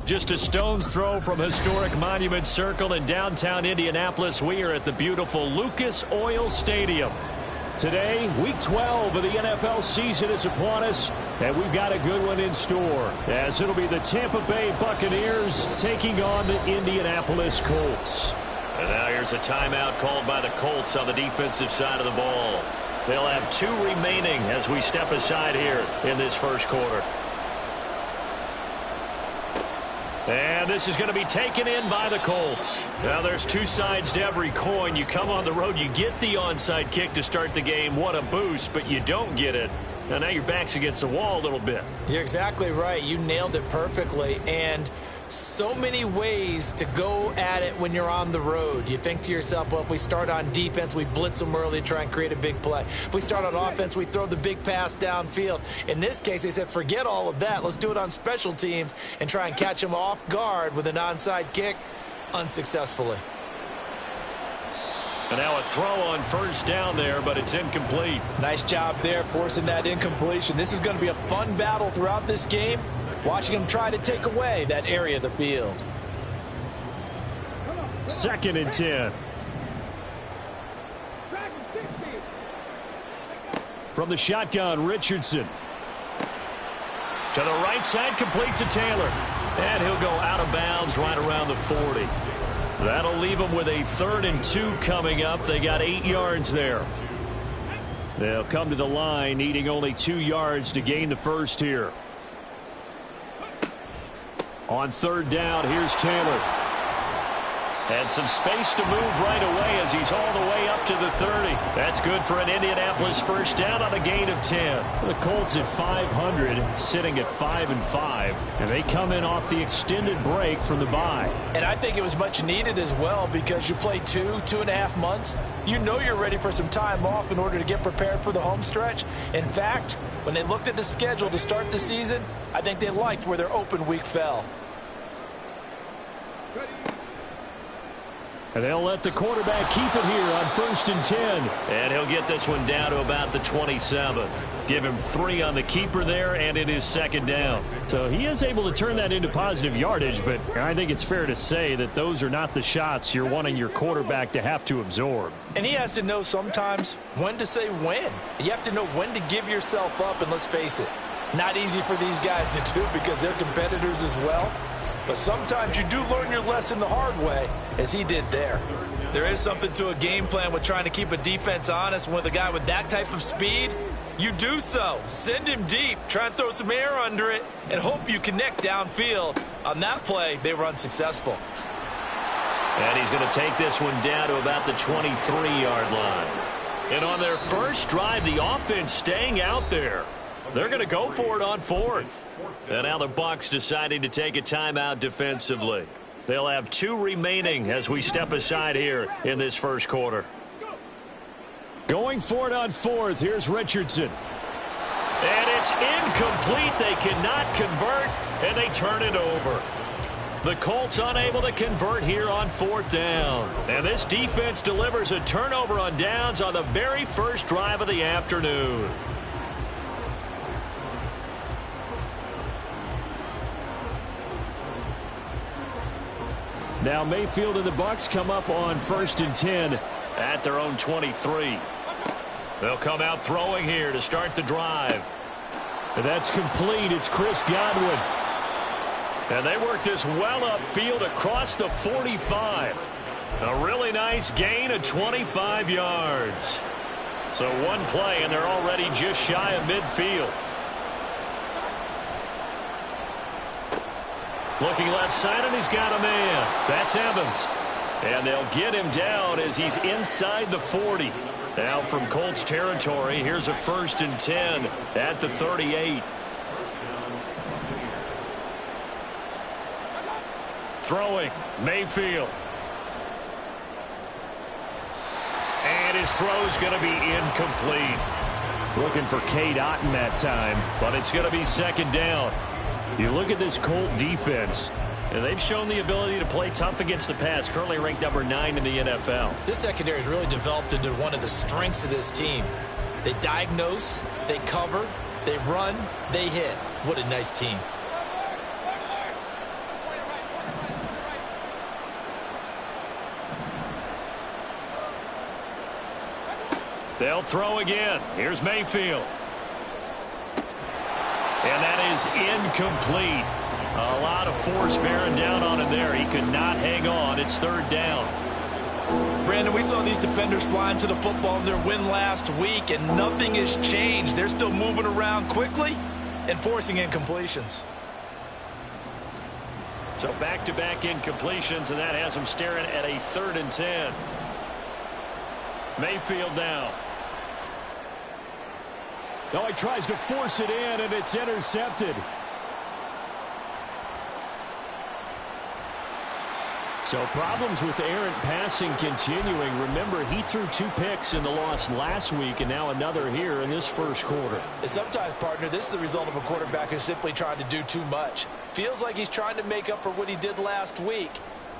Just a stone's throw from historic Monument Circle in downtown Indianapolis. We are at the beautiful Lucas Oil Stadium. Today, Week 12 of the NFL season is upon us, and we've got a good one in store, as it'll be the Tampa Bay Buccaneers taking on the Indianapolis Colts. And now here's a timeout called by the Colts on the defensive side of the ball. They'll have 2 remaining as we step aside here in this first quarter. And this is going to be taken in by the Colts. Now, there's 2 sides to every coin. You come on the road, you get the onside kick to start the game. What a boost, but you don't get it. Now your back's against the wall a little bit. You're exactly right. You nailed it perfectly. And so many ways to go at it when you're on the road. You think to yourself, well, if we start on defense, we blitz them early to try and create a big play. If we start on offense, we throw the big pass downfield. In this case, they said, forget all of that. Let's do it on special teams and try and catch them off guard with an onside kick unsuccessfully. And now a throw on first down there, but it's incomplete. Nice job there forcing that incompletion. This is going to be a fun battle throughout this game, watching them try to take away that area of the field. 2nd and 10. From the shotgun, Richardson. To the right side, complete to Taylor. And he'll go out of bounds right around the 40. That'll leave them with a 3rd and 2 coming up. They got 8 yards there. They'll come to the line, needing only 2 yards to gain the first here. On 3rd down, here's Taylor. And some space to move right away as he's all the way up to the 30. That's good for an Indianapolis first down on a gain of 10. The Colts at 500, sitting at 5-5, and they come in off the extended break from the bye. And I think it was much needed as well, because you play 2.5 months. You know you're ready for some time off in order to get prepared for the home stretch. In fact, when they looked at the schedule to start the season, I think they liked where their open week fell. And they'll let the quarterback keep it here on 1st and 10. And he'll get this one down to about the 27. Give him 3 on the keeper there, and it is 2nd down. So he is able to turn that into positive yardage, but I think it's fair to say that those are not the shots you're wanting your quarterback to have to absorb. And he has to know sometimes when to say when. You have to know when to give yourself up, and let's face it, not easy for these guys to do because they're competitors as well. But sometimes you do learn your lesson the hard way, as he did there. There is something to a game plan with trying to keep a defense honest. With a guy with that type of speed, you do so. Send him deep, try and throw some air under it, and hope you connect downfield. On that play, they were unsuccessful. And he's going to take this one down to about the 23-yard line. And on their first drive, the offense staying out there. They're going to go for it on 4th. And now the Bucs deciding to take a timeout defensively. They'll have 2 remaining as we step aside here in this first quarter. Going for it on 4th. Here's Richardson. And it's incomplete. They cannot convert, and they turn it over. The Colts unable to convert here on 4th down. And this defense delivers a turnover on downs on the very first drive of the afternoon. Now Mayfield and the Bucs come up on 1st and 10 at their own 23. They'll come out throwing here to start the drive. And that's complete. It's Chris Godwin. And they work this well upfield across the 45. A really nice gain of 25 yards. So one play, and they're already just shy of midfield. Looking left side, and he's got a man. That's Evans. And they'll get him down as he's inside the 40. Now from Colts territory, here's a 1st and 10 at the 38. Throwing, Mayfield. And his throw's going to be incomplete. Looking for Cade Otton that time, but it's going to be 2nd down. You look at this Colt defense, and they've shown the ability to play tough against the pass, currently ranked number 9 in the NFL. This secondary has really developed into one of the strengths of this team. They diagnose, they cover, they run, they hit. What a nice team. They'll throw again. Here's Mayfield. And that is incomplete. A lot of force bearing down on him there. He could not hang on. It's third down. Brandon, we saw these defenders flying to the football in their win last week, and nothing has changed. They're still moving around quickly and forcing incompletions. So back-to-back incompletions, and that has them staring at a 3rd and 10. Mayfield now. Oh, he tries to force it in, and it's intercepted. So problems with errant passing continuing. Remember, he threw 2 picks in the loss last week, and now another here in this first quarter. And sometimes, partner, this is the result of a quarterback who's simply trying to do too much. Feels like he's trying to make up for what he did last week,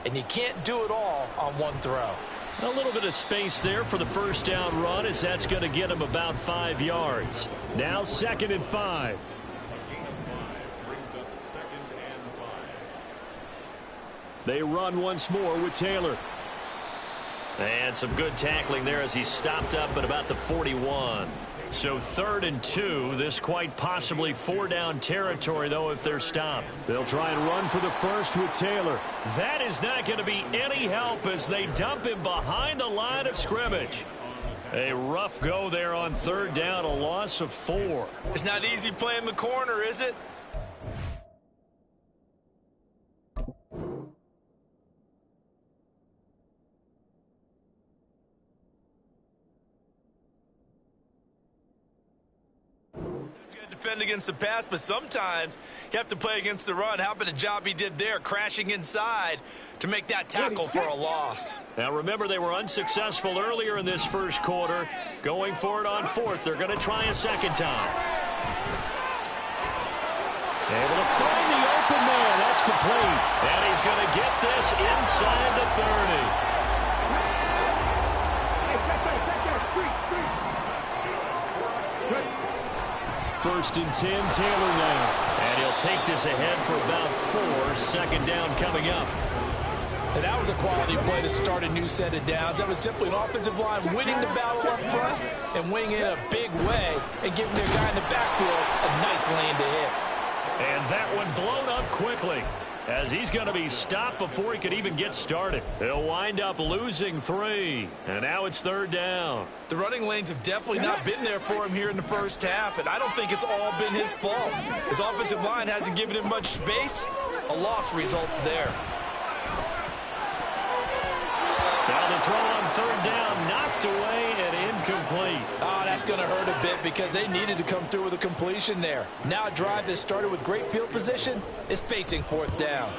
and you can't do it all on one throw. A little bit of space there for the first down run, as that's going to get him about 5 yards. Now 2nd and 5. They run once more with Taylor. And some good tackling there as he stopped up at about the 41. So 3rd and 2. This quite possibly 4-down territory, though, if they're stopped. They'll try and run for the first with Taylor. That is not going to be any help as they dump him behind the line of scrimmage. A rough go there on 3rd down, a loss of 4. It's not easy playing the corner, is it? Defend against the pass, but sometimes you have to play against the run. How about the job he did there, crashing inside to make that tackle for a loss. Now remember, they were unsuccessful earlier in this first quarter. Going for it on 4th. They're going to try a second time. Able to find the open man. That's complete. And he's going to get this inside the 30. 1st and 10, Taylor now. And he'll take this ahead for about 4. 2nd down coming up. And that was a quality play to start a new set of downs. That was simply an offensive line winning the battle up front and winning it in a big way and giving their guy in the backfield a nice lane to hit. And that one blown up quickly as he's going to be stopped before he could even get started. He'll wind up losing 3. And now it's 3rd down. The running lanes have definitely not been there for him here in the first half, and I don't think it's all been his fault. His offensive line hasn't given him much space. A loss results there. Now the throw on 3rd down, knocked away and incomplete. Oh, that's going to hurt a bit because they needed to come through with a completion there. Now a drive that started with great field position is facing 4th down.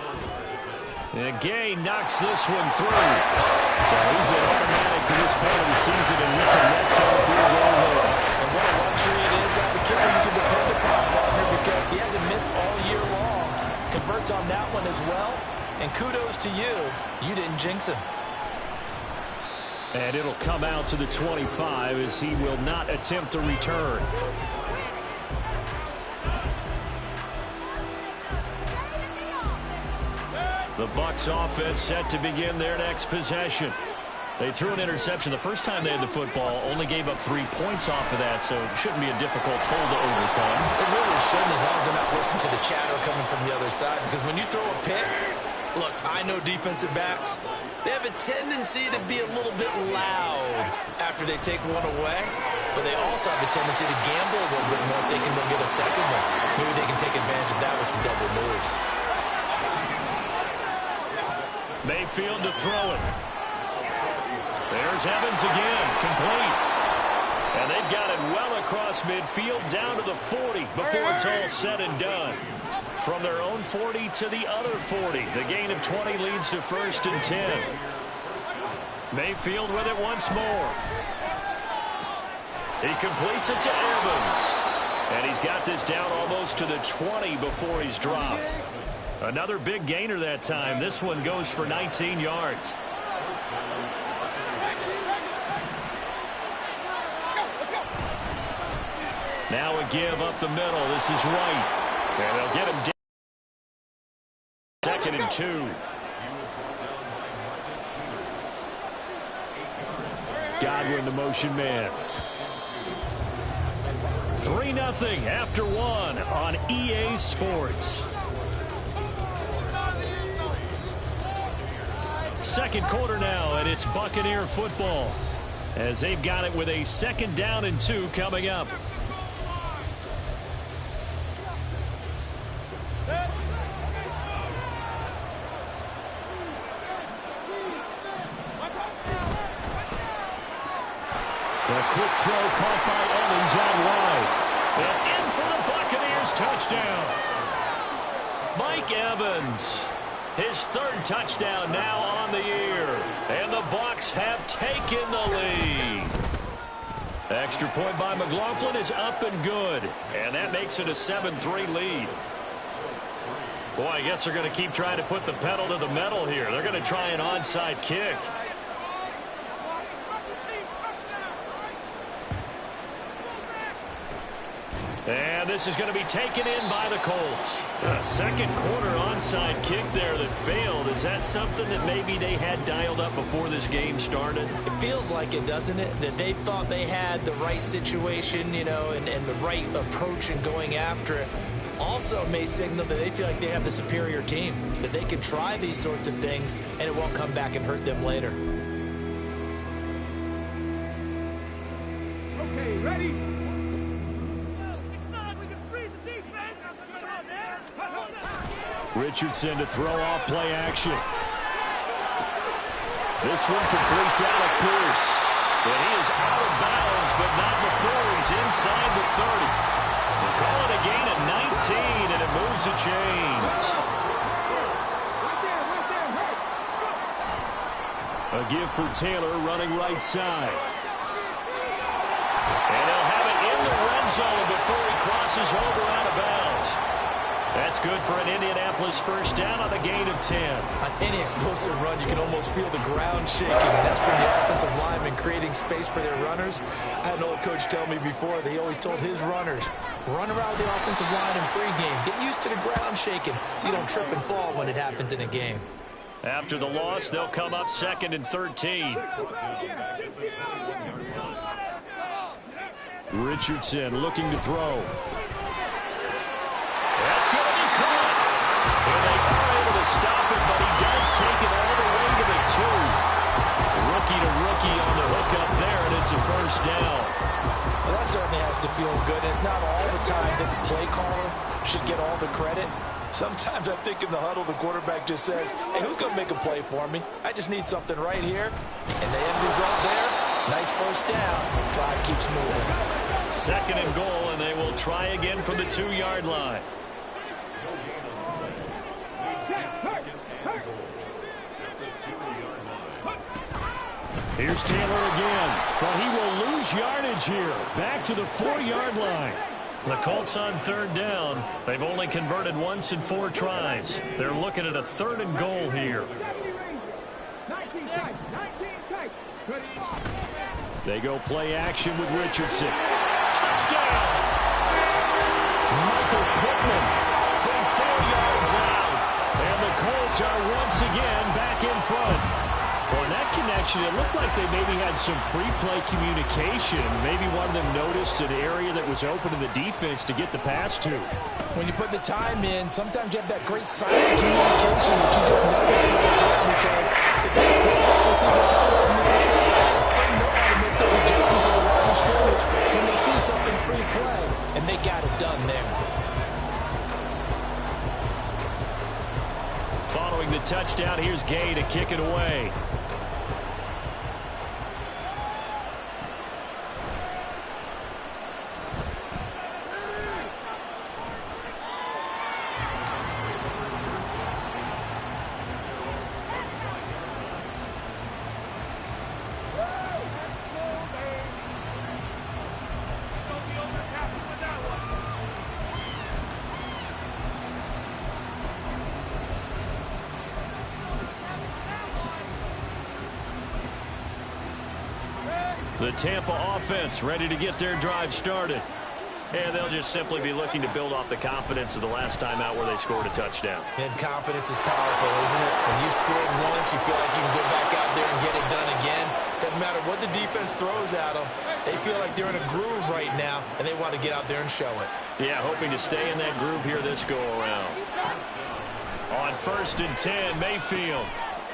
And Gay knocks this one through. So he's been automatic to this point of the season, and he can let some field goal there. And what a luxury it is to have a kicker you can depend upon, partner, because he hasn't missed all year long. Converts on that one as well. And kudos to you. You didn't jinx him. And it'll come out to the 25 as he will not attempt a return. The Bucs offense set to begin their next possession. They threw an interception the first time they had the football, only gave up 3 points off of that, so it shouldn't be a difficult hole to overcome. It really shouldn't, as long as they're not listening to the chatter coming from the other side, because when you throw a pick, look, I know defensive backs, they have a tendency to be a little bit loud after they take one away, but they also have a tendency to gamble a little bit more, thinking they'll get a second one. Maybe they can take advantage of that with some double moves. Mayfield to throw it. There's Evans again, complete. And they've got it well across midfield down to the 40 before it's all said and done. From their own 40 to the other 40. The gain of 20 leads to 1st and 10. Mayfield with it once more. He completes it to Evans. And he's got this down almost to the 20 before he's dropped. Another big gainer that time. This one goes for 19 yards. Now a give up the middle. This is White. And they'll get him down. 2nd and 2. Godwin, the motion man. 3-0 after one on EA Sports. Second quarter now, and it's Buccaneer football as they've got it with a 2nd down and 2 coming up. A quick throw caught by Evans out wide. And in for the Buccaneers touchdown. Mike Evans, his 3rd touchdown now on the year. And the Bucs have taken the lead. Extra point by McLaughlin is up and good. And that makes it a 7-3 lead. Boy, I guess they're going to keep trying to put the pedal to the metal here. They're going to try an onside kick. And this is going to be taken in by the Colts. A second quarter onside kick there that failed. Is that something that maybe they had dialed up before this game started? It feels like it, doesn't it? That they thought they had the right situation, you know, and the right approach in going after it. Also may signal that they feel like they have the superior team, that they can try these sorts of things and it won't come back and hurt them later. Okay, ready? Richardson to throw off play action. This one completes out of Pierce. And he is out of bounds, but not before he's inside the 30. They call it a gain of 19, and it moves the chains. A give for Taylor running right side. And he'll have it in the red zone before he crosses over out of bounds. That's good for an Indianapolis 1st down on a gain of 10. On any explosive run, you can almost feel the ground shaking, and that's from the offensive linemen creating space for their runners. I had an old coach tell me before that he always told his runners, run around the offensive line in pregame. Get used to the ground shaking so you don't trip and fall when it happens in a game. After the loss, they'll come up 2nd and 13. Richardson looking to throw. That's going to be caught. And they are able to stop it, but he does take it all the way to the 2. Rookie to rookie on the hook up there, and it's a 1st down. Well, that certainly has to feel good. It's not all the time that the play caller should get all the credit. Sometimes I think in the huddle, the quarterback just says, hey, who's going to make a play for me? I just need something right here. And the end result there, nice 1st down. Drive keeps moving. 2nd and goal, and they will try again from the 2-yard line. Here's Taylor again. But he will lose yardage here. Back to the 4-yard line. The Colts on 3rd down. They've only converted once in 4 tries. They're looking at a 3rd and goal here. They go play action with Richardson. Touchdown! Michael Pittman from 4 yards out. And the Colts are once again back in front. Well, in that connection, it looked like they maybe had some pre-play communication. Maybe one of them noticed an area that was open in the defense to get the pass to. When you put the time in, sometimes you have that great silent communication that you just notice because the best quarterback see the guys they know how to make those adjustments at the line of scrimmage when they see something pre-play, And they got it done there. Following the touchdown, here's Gay to kick it away. The Tampa offense ready to get their drive started. And they'll just simply be looking to build off the confidence of the last time out where they scored a touchdown. And confidence is powerful, isn't it? When you've scored once, you feel like you can go back out there and get it done again. Doesn't matter what the defense throws at them. They feel like they're in a groove right now, and they want to get out there and show it. Yeah, hoping to stay in that groove here this go-around. On 1st and 10, Mayfield.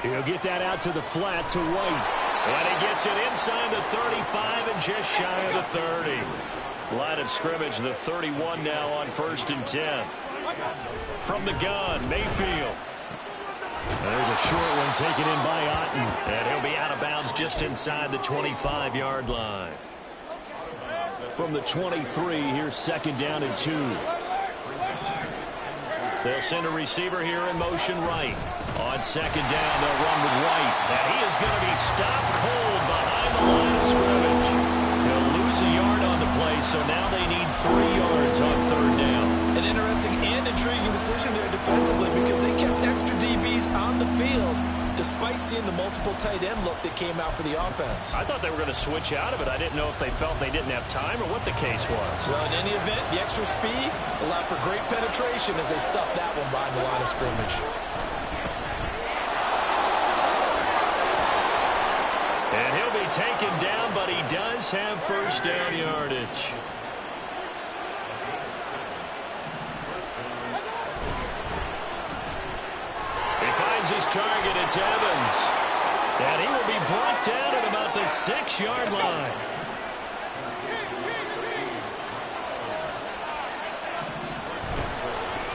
He'll get that out to the flat to White. And he gets it inside the 35 and just shy of the 30. Line of scrimmage, the 31 now on 1st and 10. From the gun, Mayfield. There's a short one taken in by Otten. And he'll be out of bounds just inside the 25-yard line. From the 23, here's 2nd down and 2. They'll send a receiver here in motion right. On 2nd down, they'll run with White. And he is going to be stopped cold behind the line of scrimmage. He'll lose a yard on the play, so now they need 3 yards on 3rd down. An interesting and intriguing decision there defensively because they kept extra DBs on the field despite seeing the multiple tight end look that came out for the offense. I thought they were going to switch out of it. I didn't know if they felt they didn't have time or what the case was. Well, in any event, the extra speed allowed for great penetration as they stuffed that one behind the line of scrimmage. And he'll be taken down, but he does have 1st down yardage. He finds his target. It's Evans. And he will be brought down at about the 6-yard line.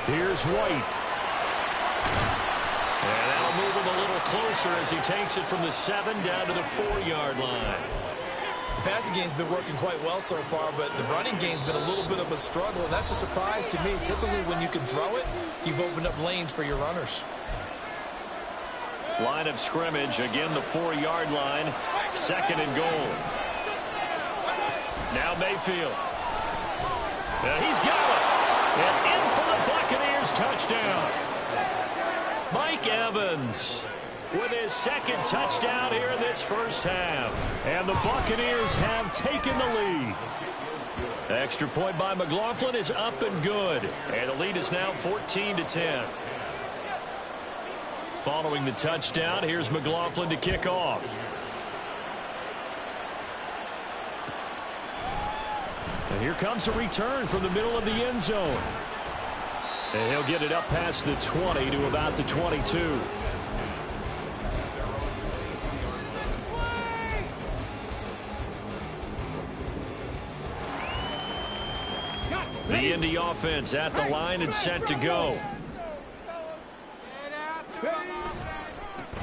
Here's White. And that'll move him a little closer as he takes it from the 7 down to the 4-yard line. The passing game's been working quite well so far, but the running game's been a little bit of a struggle, and that's a surprise to me. Typically, when you can throw it, you've opened up lanes for your runners. Line of scrimmage, again the 4-yard line, 2nd and goal. Now Mayfield. And he's got it. And in for the Buccaneers touchdown. Mike Evans with his 2nd touchdown here in this 1st half. And the Buccaneers have taken the lead. Extra point by McLaughlin is up and good. And the lead is now 14-10. Following the touchdown, here's McLaughlin to kick off. And here comes a return from the middle of the end zone. And he'll get it up past the 20 to about the 22. The Indy offense at the line and set to go.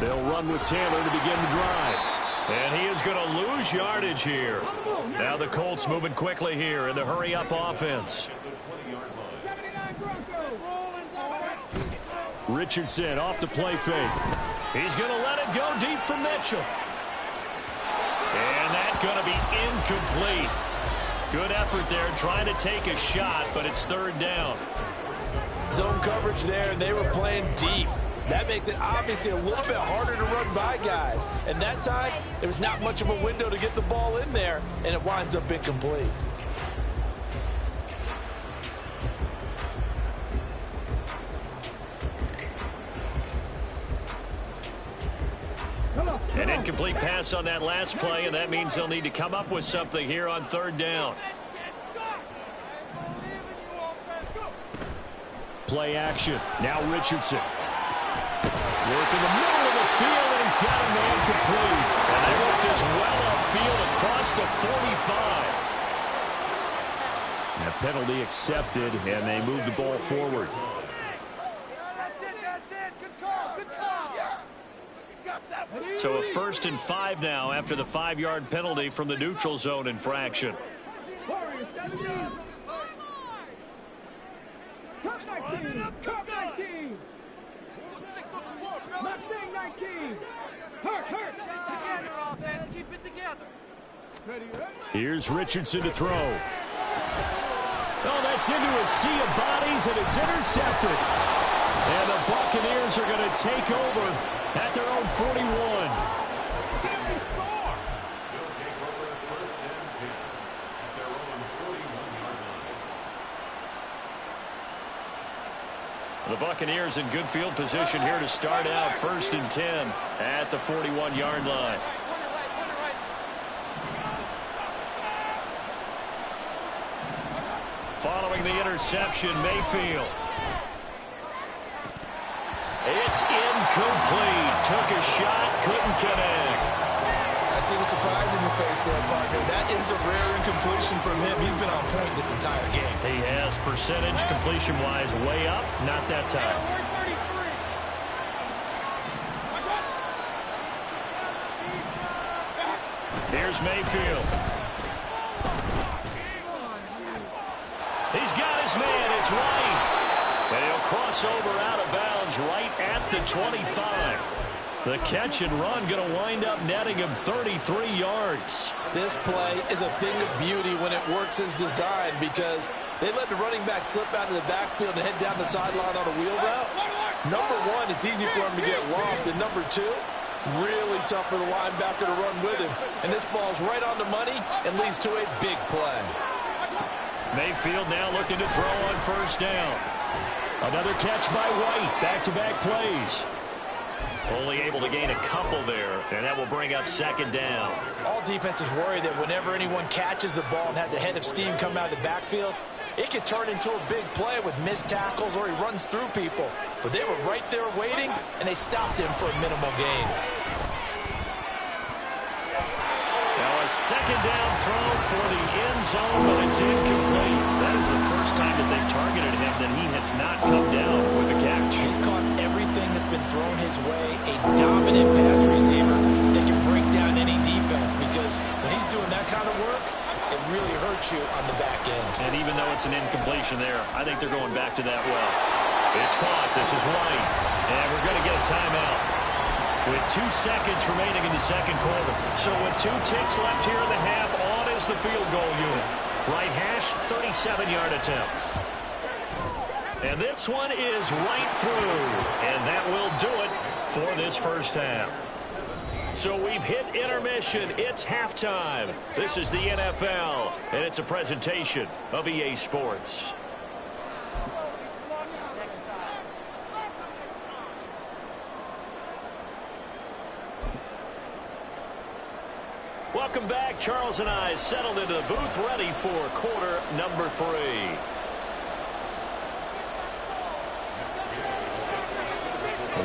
They'll run with Taylor to begin the drive. And he is going to lose yardage here. Now the Colts moving quickly here in the hurry-up offense. Richardson off the play fake. He's going to let it go deep for Mitchell. And that's going to be incomplete. Good effort there trying to take a shot, but it's 3rd down. Zone coverage there, and they were playing deep. That makes it obviously a little bit harder to run by guys. And that time, there was not much of a window to get the ball in there, and it winds up incomplete. An incomplete pass on that last play, and that means they'll need to come up with something here on 3rd down. Play action. Now Richardson. Work in the middle of the field, and he's got a man complete. And they work this well upfield across the 45. That penalty accepted, and they move the ball forward. That's it. Good call. So a 1st and 5 now after the 5-yard penalty from the neutral zone infraction. Cup 19. Mustang 19. Hurt. Together, offense. Keep it together. Here's Richardson to throw. Oh, that's into a sea of bodies, and it's intercepted. And the Buccaneers are going to take over at their own 41. The Buccaneers in good field position here to start out 1st and 10 at the 41-yard line. Following the interception, Mayfield. It's incomplete. Took a shot, couldn't connect. I see the surprise in your face there, partner. That is a rare incompletion from him. He's been on point this entire game. He has percentage completion-wise way up. Not that time. Here's Mayfield. He's got his man. It's White. And he'll cross over out of bounds right at the 25. The catch and run going to wind up netting him 33 yards. This play is a thing of beauty when it works as designed because they let the running back slip out of the backfield and head down the sideline on a wheel route. Number one, it's easy for him to get lost. And number two, really tough for the linebacker to run with him. And this ball's right on the money and leads to a big play. Mayfield now looking to throw on 1st down. Another catch by White. Back-to-back plays. Only able to gain a couple there, and that will bring up 2nd down. All defenses worry that whenever anyone catches the ball and has a head of steam come out of the backfield, it could turn into a big play with missed tackles or he runs through people. But they were right there waiting, and they stopped him for a minimal gain. Now a 2nd down throw for the end zone, but it's incomplete. That is the first time that they've targeted him that he has not come down with a catch. He's caught everything that's been thrown his way. A dominant pass receiver that can break down any defense because when he's doing that kind of work, it really hurts you on the back end. And even though it's an incompletion there, I think they're going back to that well. It's caught. This is White. And we're going to get a timeout with 2 seconds remaining in the 2nd quarter. So with 2 ticks left here in the half, on is the field goal unit. Right hash, 37-yard attempt. And this one is right through. And that will do it for this 1st half. So we've hit intermission. It's halftime. This is the NFL, and it's a presentation of EA Sports. Welcome back. Charles and I settled into the booth ready for quarter number 3.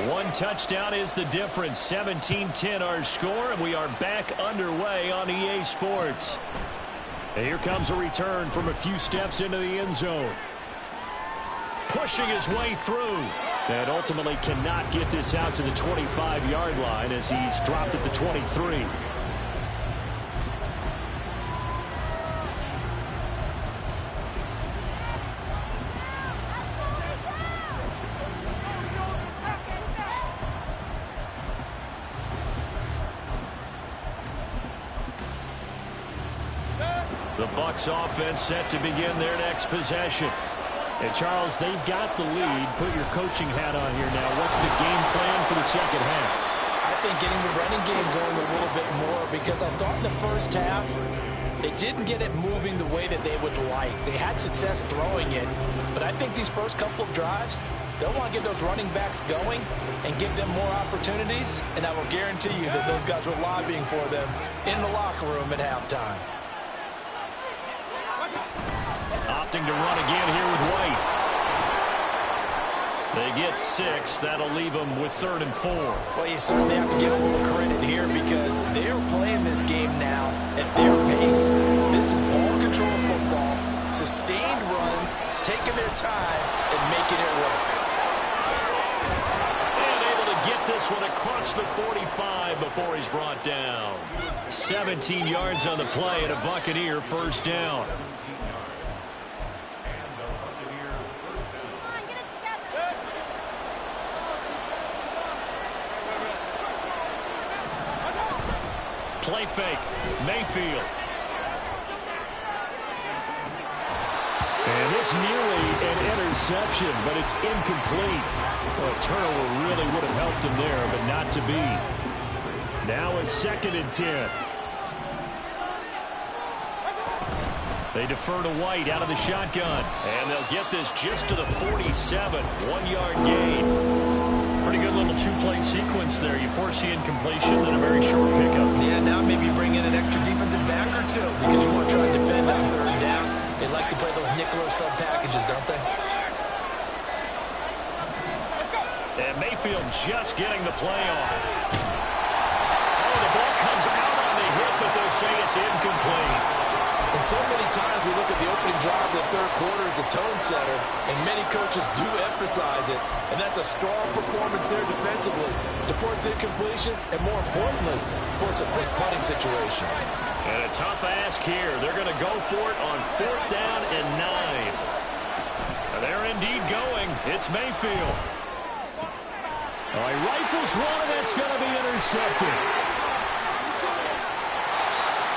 One touchdown is the difference. 17-10 our score, and we are back underway on EA Sports. And here comes a return from a few steps into the end zone. Pushing his way through. And ultimately cannot get this out to the 25-yard line as he's dropped at the 23. The Bucs offense set to begin their next possession. And Charles, they've got the lead. Put your coaching hat on here now. What's the game plan for the 2nd half? I think getting the running game going a little bit more because I thought in the 1st half they didn't get it moving the way that they would like. They had success throwing it, but I think these first couple of drives, they'll want to get those running backs going and give them more opportunities, and I will guarantee you that those guys were lobbying for them in the locker room at halftime. Opting to run again here with White. They get 6. That'll leave them with 3rd and 4. Well, you certainly have to give a little credit here because they're playing this game now at their pace. This is ball control football, sustained runs, taking their time and making it work. And able to get this one across the 45 before he's brought down. 17 yards on the play and a Buccaneer 1st down. Play fake. Mayfield. And it's nearly an interception, but it's incomplete. Well, a turnover really would have helped him there, but not to be. Now a 2nd and 10. They defer to White out of the shotgun. And they'll get this just to the 47. 1-yard gain. Pretty good little two-play sequence there. You force the incompletion, then a very short pickup. Yeah, now maybe you bring in an extra defensive back or two because you want to try and defend on third down. They like to play those nickel or sub packages, don't they? And Mayfield just getting the play off. Oh, the ball comes out on the hit, but they'll say it's incomplete. And so many times we look at the opening drive of the third quarter as a tone setter, and many coaches do emphasize it, and that's a strong performance there defensively to force incompletion and, more importantly, force a quick punting situation. And a tough ask here. They're going to go for it on 4th down and 9. And they're indeed going. It's Mayfield. All right, rifles one, and that's going to be intercepted.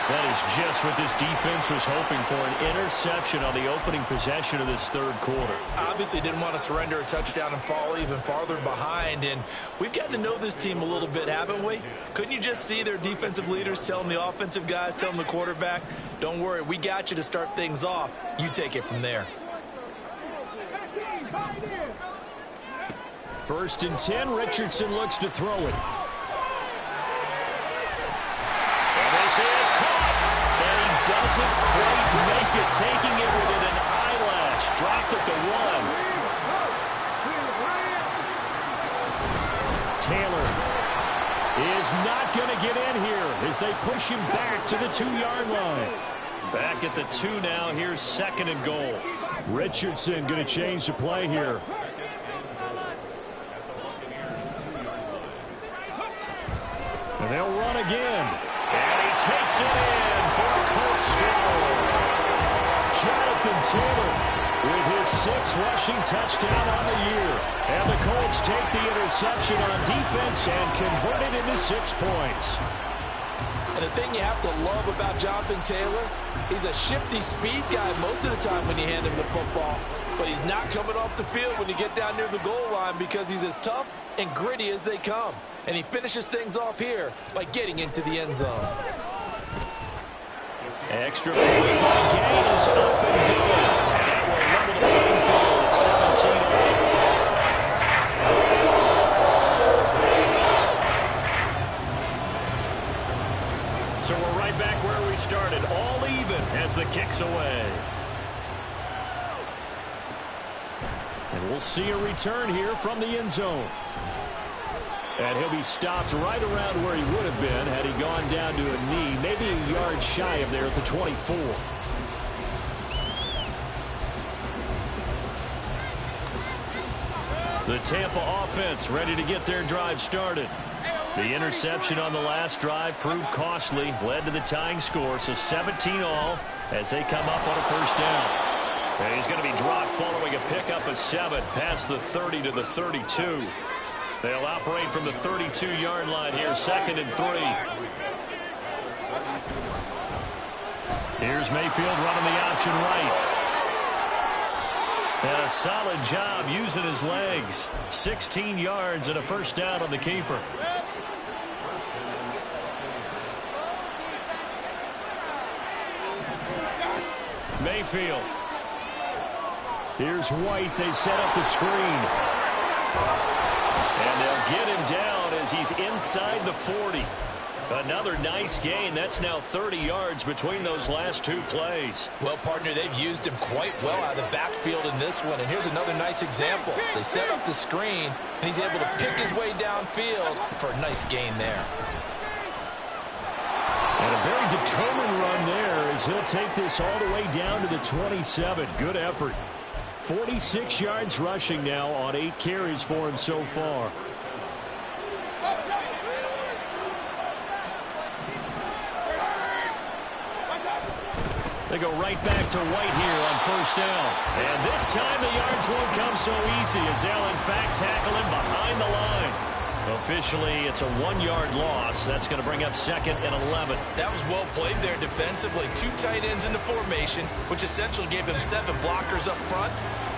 That is just what this defense was hoping for, an interception on the opening possession of this third quarter. Obviously didn't want to surrender a touchdown and fall even farther behind, and we've gotten to know this team a little bit, haven't we? Couldn't you just see their defensive leaders telling the offensive guys, telling the quarterback, don't worry, we got you to start things off. You take it from there. 1st and 10, Richardson looks to throw it. And this is caught. And he doesn't quite make it, taking it within an eyelash. Dropped at the 1. Taylor is not going to get in here as they push him back to the 2-yard line. Back at the 2 now. Here's 2nd and goal. Richardson going to change the play here. And they'll run again. And he takes it in for a Colts score. Jonathan Taylor with his 6th rushing touchdown on the year. And the Colts take the interception on defense and convert it into 6 points. And the thing you have to love about Jonathan Taylor, he's a shifty speed guy most of the time when you hand him the football. But he's not coming off the field when you get down near the goal line because he's as tough and gritty as they come. And he finishes things off here by getting into the end zone. Extra point by Gain is up and good. And that will level the playing field at 17-8. So we're right back where we started, all even as the kick's away. And we'll see a return here from the end zone. And he'll be stopped right around where he would have been had he gone down to a knee, maybe a yard shy of there at the 24. The Tampa offense ready to get their drive started. The interception on the last drive proved costly, led to the tying score, so 17-all as they come up on a 1st down. And he's going to be dropped following a pickup of 7 past the 30 to the 32. They'll operate from the 32-yard line here, 2nd and 3. Here's Mayfield running the option right. And a solid job using his legs. 16 yards and a 1st down on the keeper. Mayfield. Here's White. They set up the screen. And they'll get him down as he's inside the 40. Another nice gain. That's now 30 yards between those last 2 plays. Well, partner, they've used him quite well out of the backfield in this one. And here's another nice example. They set up the screen, and he's able to pick his way downfield for a nice gain there. And a very determined run there as he'll take this all the way down to the 27. Good effort. 46 yards rushing now on 8 carries for him so far. They go right back to White here on 1st down. And this time the yards won't come so easy as they'll in fact tackle him behind the line. Officially, it's a 1-yard loss. That's going to bring up 2nd and 11. That was well played there defensively. 2 tight ends in the formation, which essentially gave him 7 blockers up front.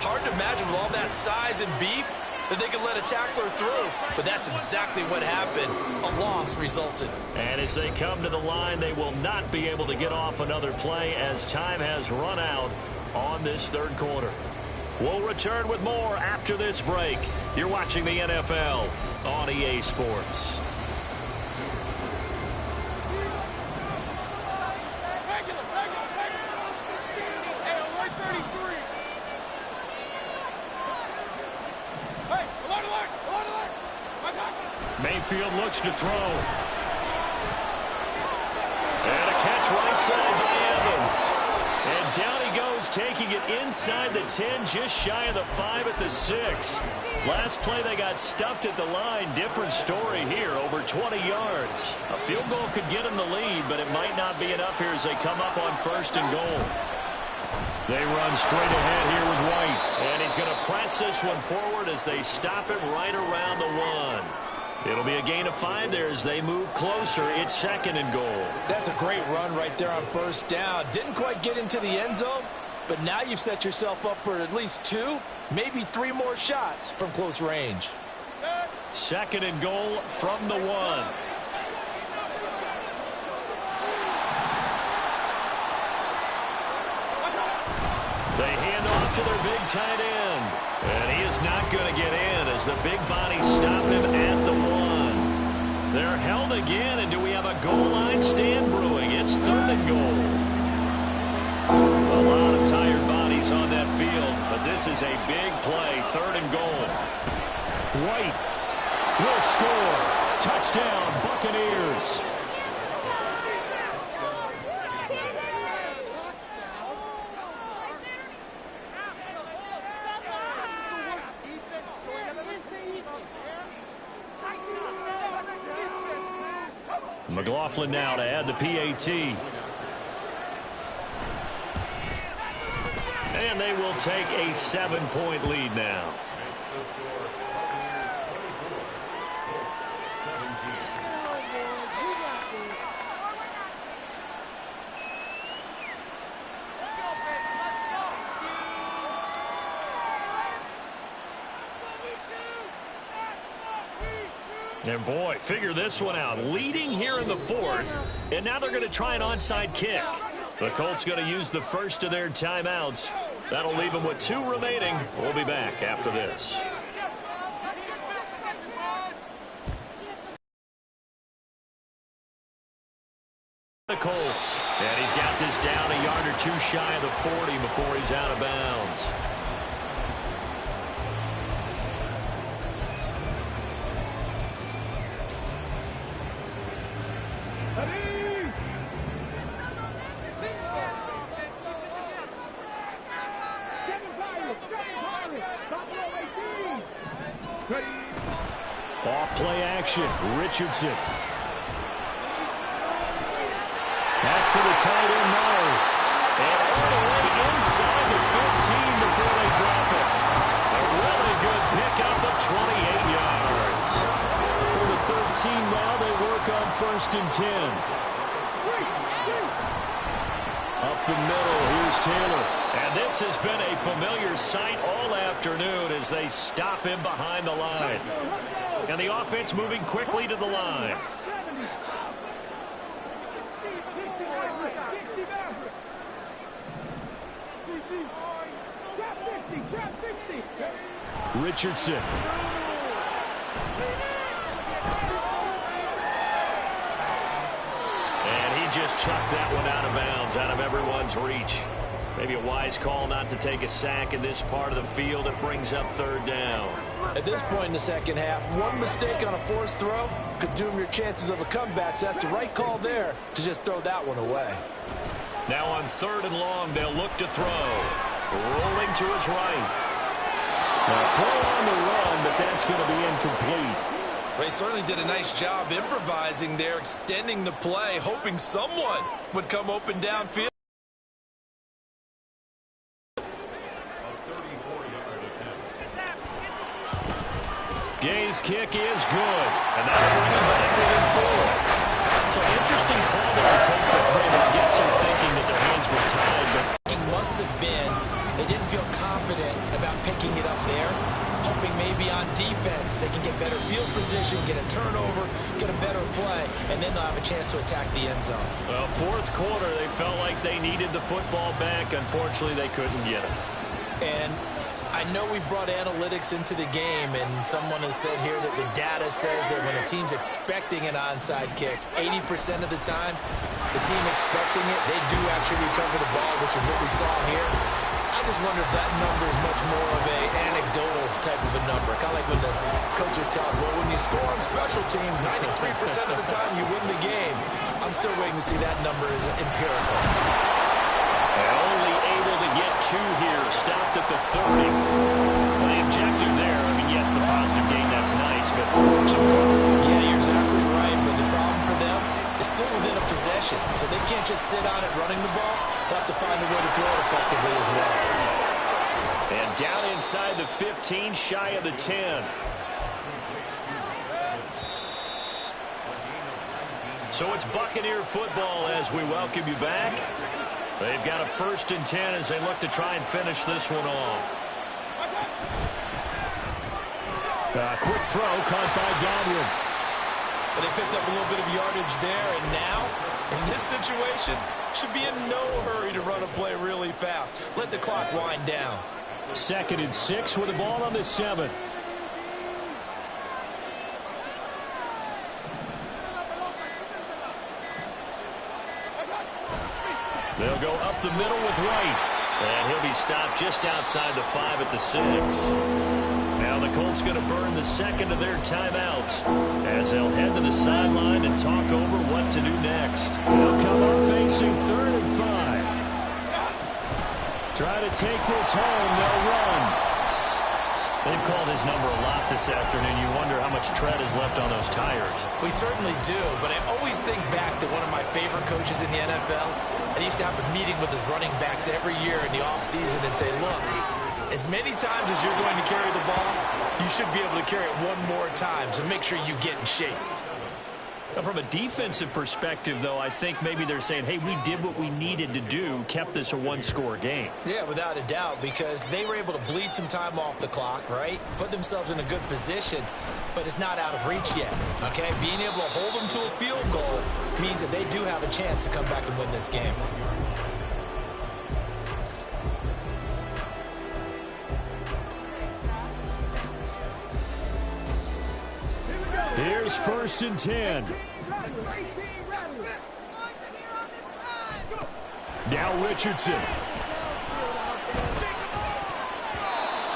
Hard to imagine with all that size and beef, that they could let a tackler through, but that's exactly what happened. A loss resulted. And as they come to the line, they will not be able to get off another play as time has run out on this third quarter. We'll return with more after this break. You're watching the NFL on EA Sports. Mayfield looks to throw. And a catch right side by Evans. And down he goes, taking it inside the 10, just shy of the 5 at the 6. Last play they got stuffed at the line. Different story here, over 20 yards. A field goal could get them the lead, but it might not be enough here as they come up on 1st and goal. They run straight ahead here with White. And he's going to press this one forward as they stop him right around the 1. It'll be a gain of 5 there as they move closer. It's 2nd and goal. That's a great run right there on 1st down. Didn't quite get into the end zone, but now you've set yourself up for at least 2, maybe 3 more shots from close range. 2nd and goal from the 1. They hand off to their big tight end. And he is not going to get in as the big bodies stop him at the 1. They're held again, and do we have a goal line stand brewing? It's 3rd and goal. A lot of tired bodies on that field, but this is a big play. 3rd and goal. White will score. Touchdown, Buccaneers. McLaughlin now to add the PAT. And they will take a 7-point lead now. And boy, figure this one out. Leading here in the 4th, and now they're going to try an onside kick. The Colts going to use the first of their timeouts. That'll leave them with 2 remaining. We'll be back after this. The Colts, and he's got this down a yard or 2 shy of the 40 before he's out of bounds. Off play action. Richardson. Pass to the tight end now. And all the way inside the 15 before they drop it. A really good pickup of 28 yards. For the 13 now, they work on 1st and 10. Up the middle, here's Taylor. And this has been a familiar sight all afternoon as they stop him behind the line. And the offense moving quickly to the line. Richardson. And he just chucked that one out of bounds, out of everyone's reach. Maybe a wise call not to take a sack in this part of the field. It brings up 3rd down. At this point in the second half, one mistake on a forced throw could doom your chances of a comeback. So that's the right call there to just throw that one away. Now on 3rd and long, they'll look to throw. Rolling to his right. Now throw on the run, but that's going to be incomplete. They certainly did a nice job improvising there, extending the play, hoping someone would come open downfield. Gay's kick is good, and that'll bring him back within 4. So interesting call there to take for 3, but I guess they're thinking that their hands were tied. But It must have been they didn't feel confident about picking it up there, hoping maybe on defense, they can get better field position, get a turnover, get a better play, and then they'll have a chance to attack the end zone. Well, fourth quarter, they felt like they needed the football back. Unfortunately, they couldn't get it. And I know we brought analytics into the game, and someone has said here that the data says that when a team's expecting an onside kick, 80% of the time, the team expecting it, they do actually recover the ball, which is what we saw here. I just wonder if that number is much more of an anecdotal type of a number. Kind of like when the coaches tell us, well, when you score on special teams, 93% of the time you win the game. I'm still waiting to see that number is empirical. And only able to get two here. Stopped at the 30. Well, the objective there, I mean, yes, the positive gain, that's nice, but yeah, you're exactly right. But the problem for them is still within a possession. So they can't just sit on it running the ball. They'll have to find a way to throw it effectively as well. And down inside the 15, shy of the 10. So it's Buccaneer football as we welcome you back. They've got a 1st and 10 as they look to try and finish this one off. Quick throw caught by Godwin. But they picked up a little bit of yardage there, and now, in this situation, should be in no hurry to run a play really fast. Let the clock wind down. 2nd and 6 with the ball on the 7. They'll go up the middle with White. And he'll be stopped just outside the 5 at the 6. Now the Colts going to burn the 2nd of their timeouts as they'll head to the sideline and talk over what to do next. They'll come up facing 3rd and 5. Try to take this home. They'll run. They've called his number a lot this afternoon. You wonder how much tread is left on those tires. We certainly do, but I always think back to one of my favorite coaches in the NFL. And he used to have a meeting with his running backs every year in the offseason and say, look, as many times as you're going to carry the ball, you should be able to carry it one more time, so make sure you get in shape. Now, from a defensive perspective, though, I think maybe they're saying, hey, we did what we needed to do, kept this a one-score game. Yeah, without a doubt, because they were able to bleed some time off the clock, right? Put themselves in a good position, but it's not out of reach yet, okay? Being able to hold them to a field goal means that they do have a chance to come back and win this game. Here's 1st and 10. Now Richardson.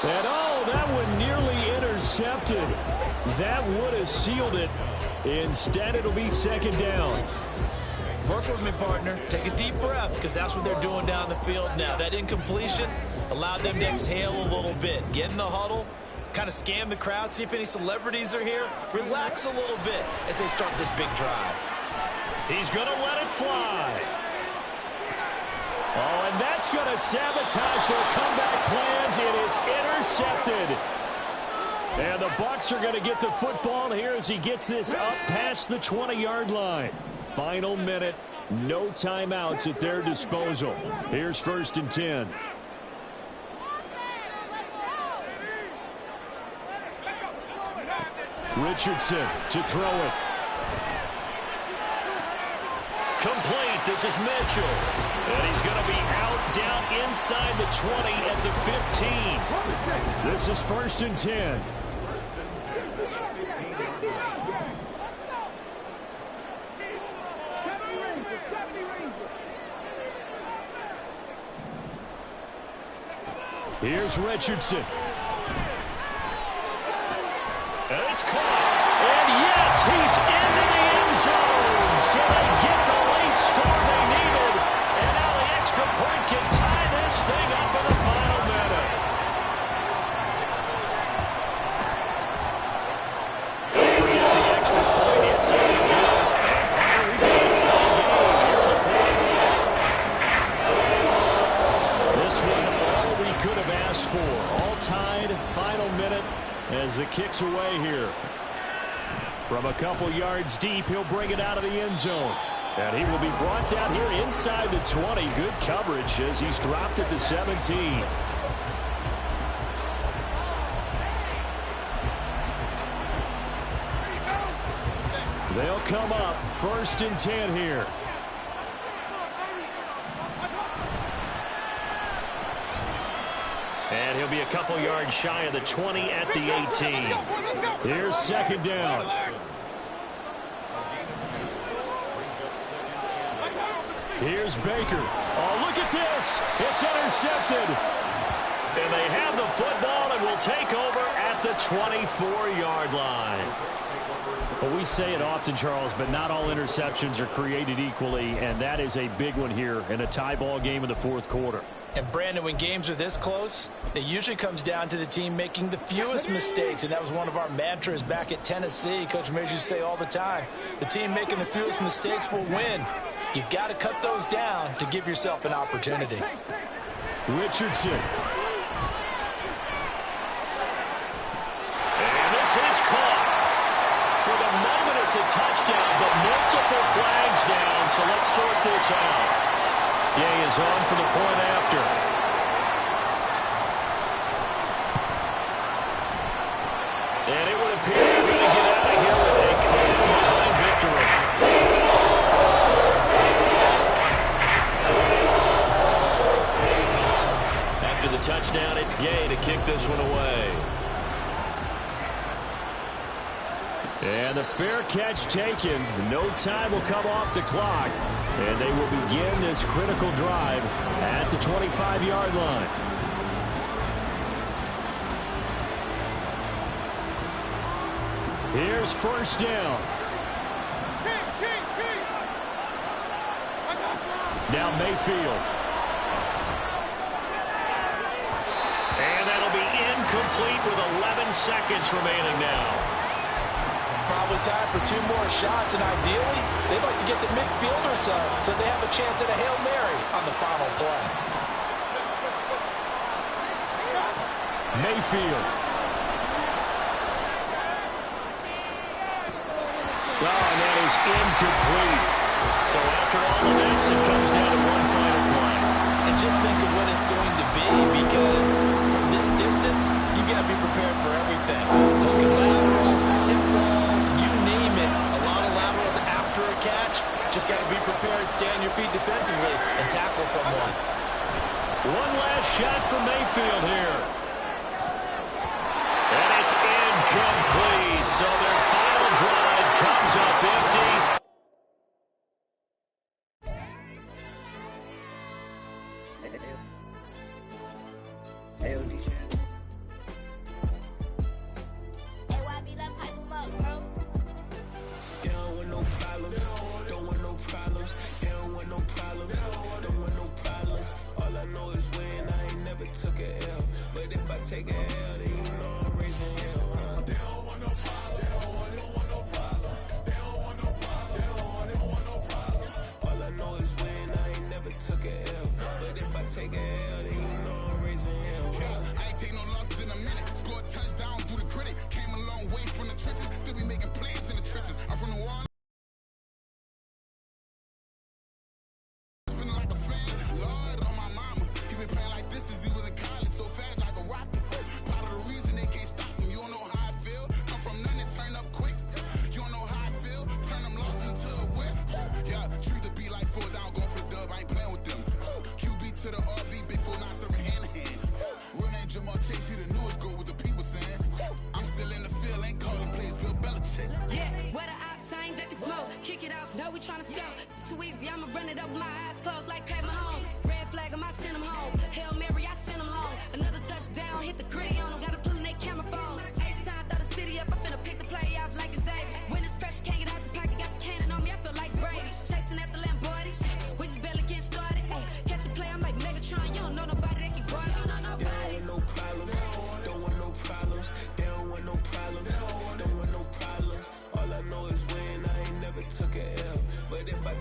And oh, that one nearly intercepted. That would have sealed it. Instead, it'll be 2nd down. Work with me, partner. Take a deep breath, because that's what they're doing down the field now. That incompletion allowed them to exhale a little bit. Get in the huddle. Kind of scan the crowd, see if any celebrities are here. Relax a little bit as they start this big drive. He's going to let it fly. Oh, and that's going to sabotage their comeback plans. It is intercepted. And the Bucs are going to get the football here as he gets this up past the 20-yard line. Final minute, no timeouts at their disposal. Here's 1st and 10. Richardson to throw it. Complete. This is Mitchell. And he's going to be out down inside the 20 at the 15. This is 1st and 10. Here's Richardson. And it's caught. And yes, he's into the end zone. So they get the late score they needed. And now the extra point can tie this thing up in the final minute. Don't forget the extra point. It's a good. And we got a tie game here in the 4th. This one all we could have asked for. All tied, final minute. As the kick's away here. From a couple yards deep, he'll bring it out of the end zone. And he will be brought down here inside the 20. Good coverage as he's dropped at the 17. They'll come up 1st and 10 here. And he'll be a couple yards shy of the 20 at the 18. Here's 2nd down. Here's Baker. Oh, look at this. It's intercepted. And they have the football and will take over at the 24-yard line. Well, we say it often, Charles, but not all interceptions are created equally, and that is a big one here in a tie ball game in the 4th quarter. And, Brandon, when games are this close, it usually comes down to the team making the fewest mistakes, and that was one of our mantras back at Tennessee. Coach Mears used to say all the time, the team making the fewest mistakes will win. You've got to cut those down to give yourself an opportunity. Richardson. And this is caught. For the moment, it's a touchdown, but multiple flags down, so let's sort this out. Gay is on for the point after. And it would appear they're going to get out of here with a come-from-behind victory. After the touchdown, it's Gay to kick this one away. And the fair catch taken. No time will come off the clock. And they will begin this critical drive at the 25-yard line. Here's 1st down. Now Mayfield. And that'll be incomplete with 11 seconds remaining now. Probably time for 2 more shots, and ideally, they'd like to get the midfielder some so they have a chance at a Hail Mary on the final play. Mayfield. Oh, and that is incomplete. So after all of this, it comes down to one final play. And just think of what it's going to be, because from this distance, you got to be prepared for everything. Hook and laterals, tip balls, you name it. A lot of laterals after a catch. Just got to be prepared, stay on your feet defensively, and tackle someone. One last shot for Mayfield here. And it's incomplete. So their final drive comes up empty.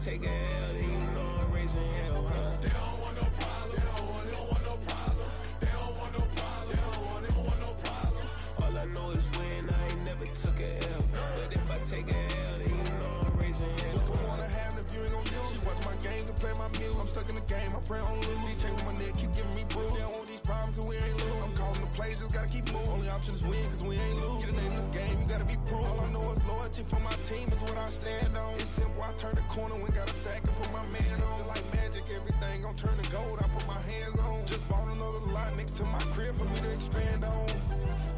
Take a L, then you know I'm raising hell, huh? They don't want no problem. They don't want no problem. They don't want no problem. They don't want no problem. All I know is win. I ain't never took a L. But if I take a L, then you know I'm raising hell. What's the one I have if you ain't gon' use? She watch my games and play my music. I'm stuck in the game. I pray on lose. Chain with my neck, keep giving me bruise. They don't want these problem cause we ain't lose. I'm calling the plays, just gotta keep moving. Only option is win cause we ain't lose. Get a name in this game, you gotta be proof. All I know is loyalty for my team is what I stand on. It's simple, I turn the corner when got a sack and put my man on. Like magic, everything gon' turn to gold, I put my hands on. Just bought another lot next to my crib for me to expand on.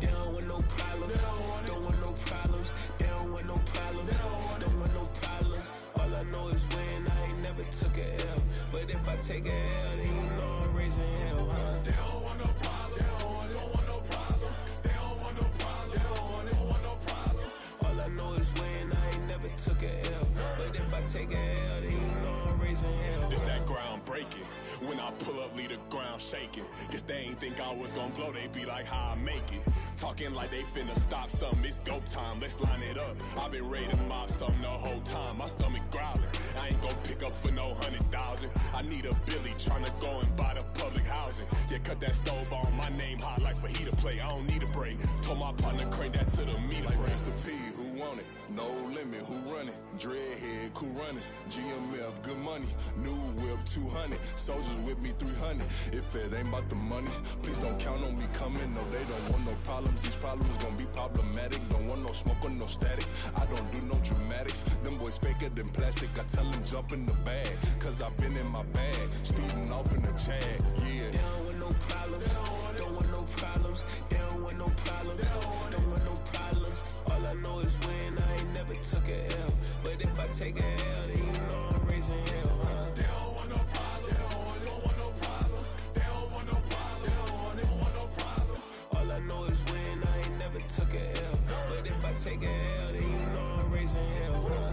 They don't want no problems, don't want no problems. They don't want no problems, don't want no problems. All I know is win, I ain't never took a L. But if I take a L, then you know I'm raising hell, huh? They don't want no problems, they don't want no problems. They don't want no problems, they don't want no problems. All I know is win, I ain't never took a L. But if I take a L, then you know I'm raising hell. It's that ground breaking. When I pull up, leave the ground shaking. Guess they ain't think I was gonna blow, they be like, how I make it. Talking like they finna stop something, it's go time, let's line it up. I've been ready to mop something the whole time, my stomach growling. I ain't gon' pick up for no 100,000. I need a Billy tryna go and buy the public housing. Yeah, cut that stove on, my name hot like fajita play. I don't need a break. Told my partner crank that to the meter Like break. Race the P, who want it? No limit, who run it? Dreadhead, cool runners. GMF, good money. New whip, 200. Soldiers with me, 300. If it ain't about the money, please don't count on me coming. No, they don't want no problems. These problems gon' be problematic. Don't want no smoke or no static. I don't do no dramatics. Them boys faker than plastic. I tell them jump in the bag, cause I've been in my bag. Speeding off in the Jag, yeah. They don't want no problems, don't want no problems. They don't want no problems, don't want no problems. All I know is win, I ain't never took a L. But if I take a L, then you know I'm raising hell, huh? They don't want no problems, they don't want no problems. They don't want no problems, they don't want no problems. All I know is win, I ain't never took a L. But if I take a L, then you know I'm raising hell, huh?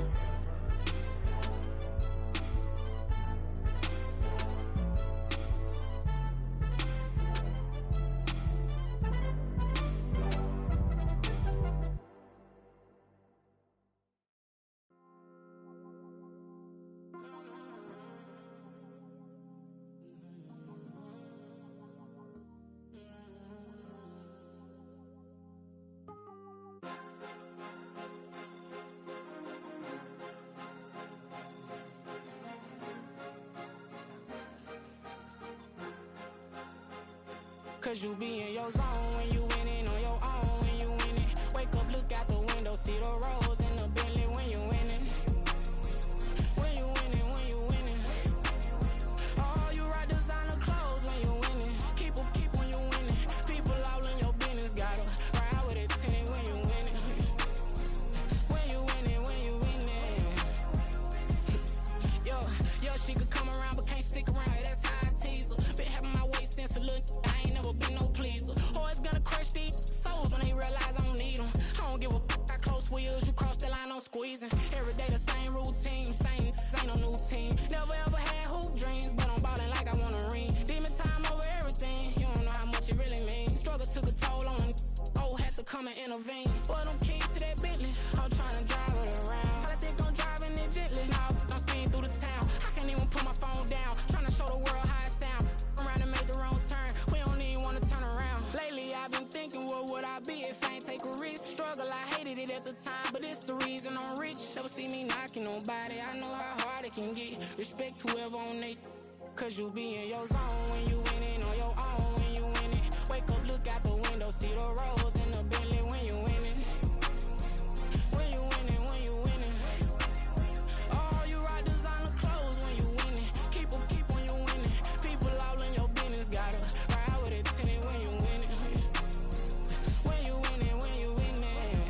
Cause you be in your zone when you winning on your own when you winning. Wake up, look out the window, see the rose in the Bentley when you winning. When you winning, when you winning. Oh, you right designer clothes when you winning. Keep when you winning. People all in your business, gotta ride with it tinted when you winning. When you winning, when you winning. Yo, she could come around but can't stick around. That's how I tease her. Been having my weight since a little. I ain't never been no pleaser. Always gonna crush these souls when they realize I don't need them. I don't give a how close wheels, you cross the line, I'm squeezing. Every day the same routine, same, ain't no new team. Never ever had hoop dreams, but I'm ballin' like I want a ring. Demon time over everything, you don't know how much it really means. Struggle took a toll on them, had to come and intervene. Boy, them keys to that Bentley, I'm tryna drive it around. I think I'm driving it gently, now I'm speeding through the town. I can't even put my phone down, tryna show the world how it sound. Around and make the wrong turn, we don't even wanna turn around. Lately I've been thinking, what would I be if I ain't take a risk? Struggle, I hated it at the time, but it's the reason I'm rich. Never see me knocking nobody, I know how hard it can get. Respect whoever on they, cause you be in your zone when you winning on your own when you winning. Wake up, look out the window, see the rose in the Bentley when you winning. When you winning, when you winning. Oh, you right designer clothes when you winning. Keep when you winning. People all in your business, gotta ride with it tinted when you winning. When you winning, when you winning.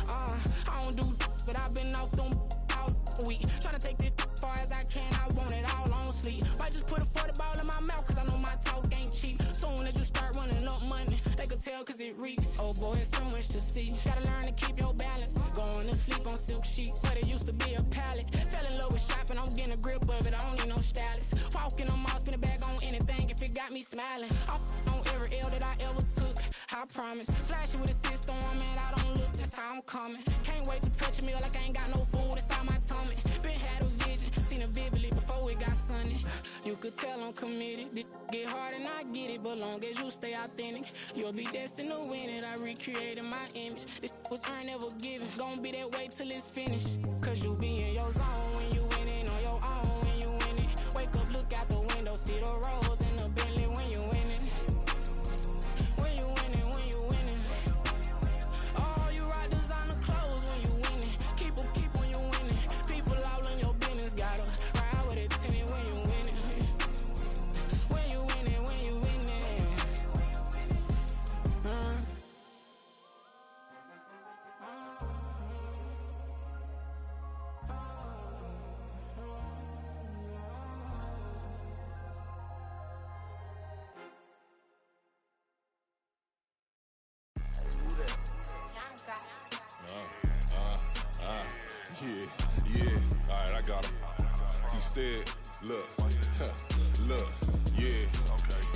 I don't do but I've been off them all week. Tryna take this far as I can, I want it all on sleep. Might just put a 40 ball in my mouth, cause I know my talk ain't cheap. Soon as you start running up money, they could tell cause it reeks. Oh boy, it's so much to see. Gotta learn to keep your balance. Going to sleep on silk sheets, but it used to be a pallet. Fell in love with shopping, I'm getting a grip of it, I don't need no stylist. Walking them off, spin a bag on anything if it got me smiling. I'm on every L that I ever took, I promise. Flashing with a system, man, I don't look, that's how I'm coming. Can't wait to touch a meal like I ain't got no food inside my tummy. Been had a vision, seen it vividly before it got sunny. You could tell I'm committed. This get hard and I get it, but long as you stay authentic, you'll be destined to win it. I recreated my image. This was earned, never given. Gonna be that way till it's finished. Cause you be in your zone when you winning on your own when you winning. Wake up, look out the window, see the rose in the Bentley when Instead, look, yeah.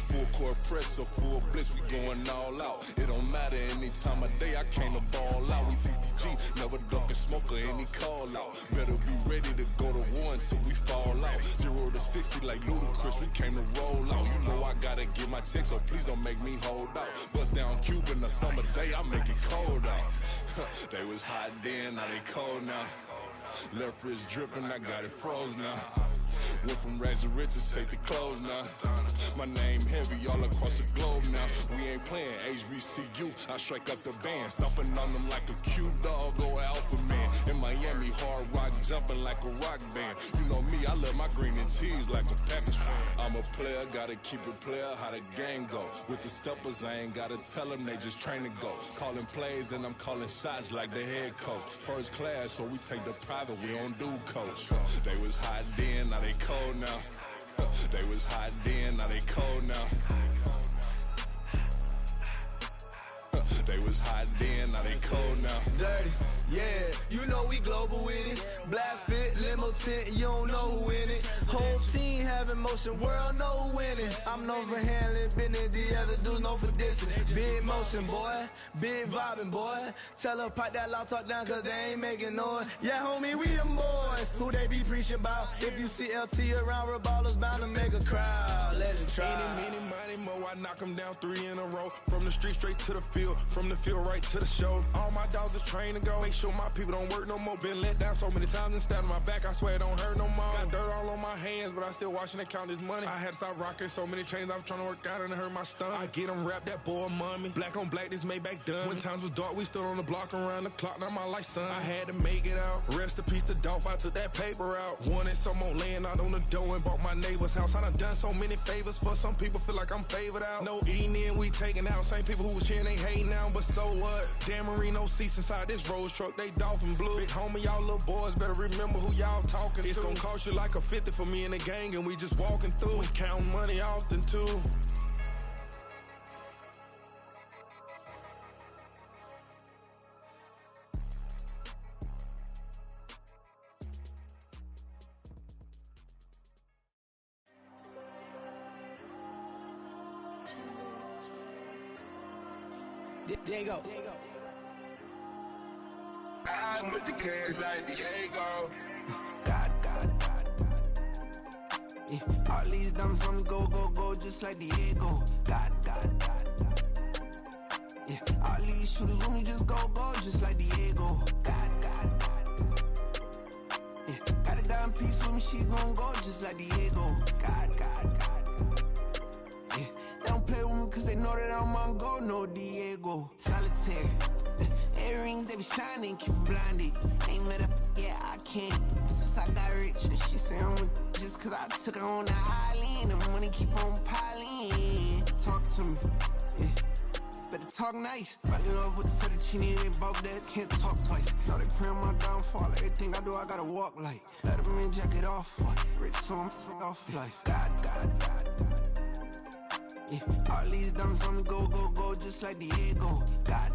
Full court press, so full bliss, we going all out. It don't matter any time of day, I came to ball out. We TCG, never duck a smoker, any call out. Better be ready to go to war until we fall out. 0 to 60 like Ludacris, we came to roll out. You know I gotta get my check, so please don't make me hold out. Bust down Cuban a summer day, I make it cold out. They was hot then, now they cold now. Left wrist dripping, I got it froze now. Went from rags to riches, take the clothes now. My name heavy all across the globe now. We ain't playing HBCU, I strike up the band. Stomping on them like a cute dog or alpha man. In Miami, hard rock jumping like a rock band. You know me, I love my green and cheese like a Packers fan. I'm a player, gotta keep it player, how the game go. With the steppers, I ain't gotta tell them, they just train to go. Calling plays and I'm calling shots like the head coach. First class, so we take the private, we don't do coach. They was hot then, now they cold now. They was hot then, now they cold now. They was hot then, now they cold now. Dirty, yeah, you know we global with it. Black fit, limo tint, you don't know who in it. Whole team having motion, world know who winning. I'm known for handling business, the other dudes known for dissing. Big motion, boy, big vibing, boy. Tell them pipe that loud talk down, cause they ain't making noise. Yeah, homie, we them boys, who they be preaching about. If you see LT around, Reballo's bound to make a crowd. Let it try. Any, money, mo, I knock them down 3 in a row. From the street straight to the field, from the field right to the show. All my dogs are trained to go. Make sure my people don't work no more. Been let down so many times and stabbed my back, I swear it don't hurt no more. Got dirt all on my hands, but I still watching and count this money. I had to stop rocking so many chains, I was trying to work out and it hurt my stomach. I get them wrapped, that boy mommy. Black on black, this Maybach done. When times was dark, we stood on the block around the clock, now my life son. I had to make it out. Rest in peace to Dolph, I took that paper out. Wanted some more laying out on the dough and bought my neighbor's house. I done done so many favors for some people, feel like I'm favored out. No eating in, we taking out. Same people who was cheering, they hating now, but so what? Dan Marino seats inside this Rolls truck, they dolphin blue. Big homie, y'all little boys better remember who y'all talking to. It's gonna cost you like a 50 for me and the gang, and we just walking through. We counting money often too. There you go. I put the cash like Diego. God. Yeah. All these dumps on me go, just like Diego. God. Yeah. All these shooters on me just go, just like Diego. God. Yeah. Got a dime piece with me, she gon' go just like Diego. God. Yeah. They don't play with me cause they know that I'm on go, no Diego. Solitaire. Earrings, they be shining, keep blinded. Ain't met up, yeah, I can't. Since I got rich, and she say I'm just cause I took her on the island. The money keep on piling. Talk to me, yeah. Better talk nice. Fucking up with the fettuccine, they both that can't talk twice. Now they pray on my downfall. Everything I do, I gotta walk like. Let them in, jacket off. Rich, so I'm off life. God. Yeah. All these dumps on me go, just like Diego. God.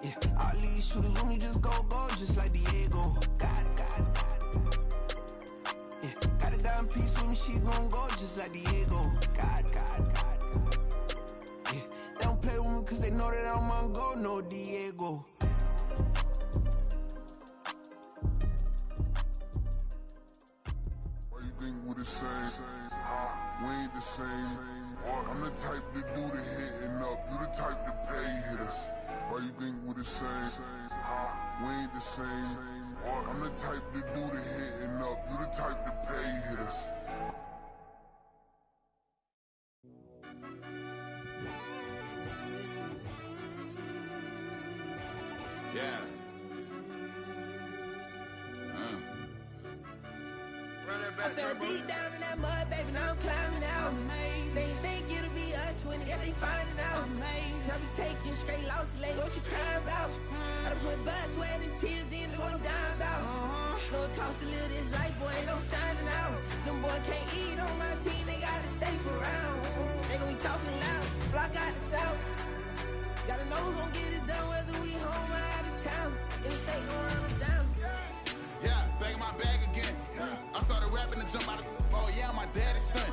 Yeah. All these shooters on me just go, just like Diego. God. Yeah. Got a dime piece with me, she gon' go just like Diego. God. Yeah. They don't play with me cause they know that I'm on go, no Diego. Why you think we the same? We ain't the same. I'm the type to do the hitting up. You the type to pay hitters. Why you think we the same? We ain't the same. I'm the type to do the hitting up. You the type to pay hitters. Yeah. I fell deep down in that mud, baby, now I'm climbing out. They think it'll be us when they finding out. I be taking straight losses, lady, what you crying about? I done put blood, sweat, and tears in, that's what I'm dying about. Know it costs to live this life, boy, ain't no signing out. Them boy can't eat on my team, they gotta stay for round. They gon' be talking loud, block out the south. Gotta know who gon' get it done, whether we home or out of town. In the state gon' run them down. Yeah, back in my my bag again. I started rapping to jump out of, oh yeah, my daddy's son.